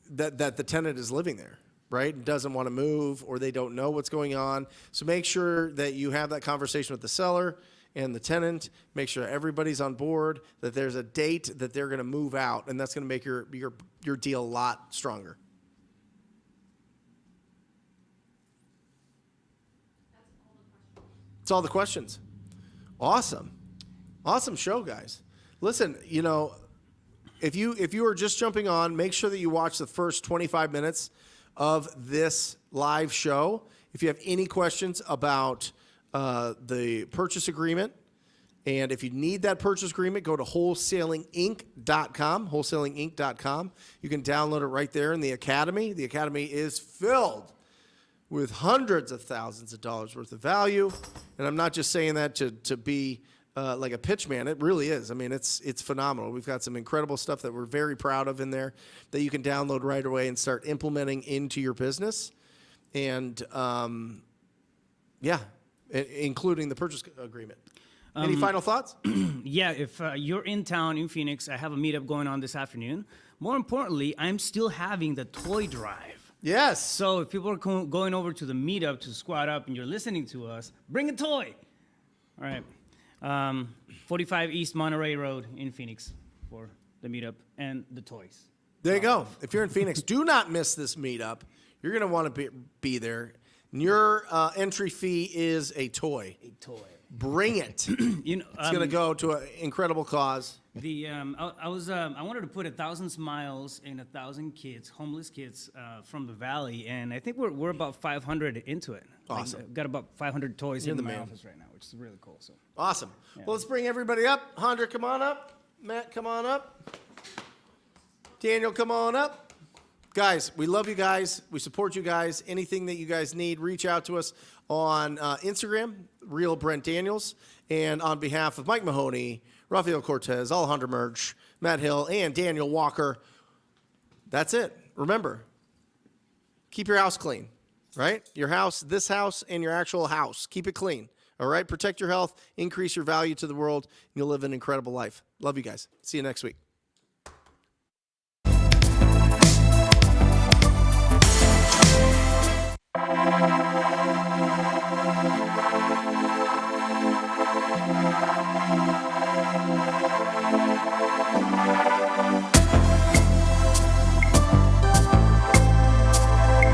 the tenant is living there, right? Doesn't want to move, or they don't know what's going on. So make sure that you have that conversation with the seller and the tenant. Make sure everybody's on board, that there's a date that they're going to move out, and that's going to make your deal a lot stronger. That's all the questions. Awesome. Awesome show, guys. Listen, if you are just jumping on, make sure that you watch the first 25 minutes of this live show. If you have any questions about the purchase agreement, and if you need that purchase agreement, go to wholesalinginc.com, wholesalinginc.com. You can download it right there in the Academy. The Academy is filled with hundreds of thousands of dollars worth of value. And I'm not just saying that to be like a pitch man. It really is. I mean, it's phenomenal. We've got some incredible stuff that we're very proud of in there that you can download right away and start implementing into your business. And including the purchase agreement. Any final thoughts? Yeah, if you're in town in Phoenix, I have a meetup going on this afternoon. More importantly, I'm still having the toy drive. Yes. So if people are going over to the meetup to squat up and you're listening to us, bring a toy. All right. 45 East Monterey Road in Phoenix for the meetup and the toys. There you go. If you're in Phoenix, do not miss this meetup. You're going to want to be there. And your entry fee is a toy. A toy. Bring it. You know, It's going to go to an incredible cause. I wanted to put 1,000 smiles in 1,000 kids, homeless kids from the valley, and I think we're about 500 into it. Awesome. I've got about 500 toys You're in the my man. office right now, which is really cool. So Awesome. Well, let's bring everybody up. Hondra, come on up. Matt, come on up. Daniel, come on up. Guys, we love you guys. We support you guys. Anything that you guys need, reach out to us on Instagram, Real Brent Daniels. And on behalf of Mike Mahoney, Rafael Cortez, Alejandro Merch, Matt Hill, and Daniel Walker, that's it. Remember, keep your house clean, right? Your house, this house, and your actual house. Keep it clean, all right? Protect your health, increase your value to the world, and you'll live an incredible life. Love you guys. See you next week.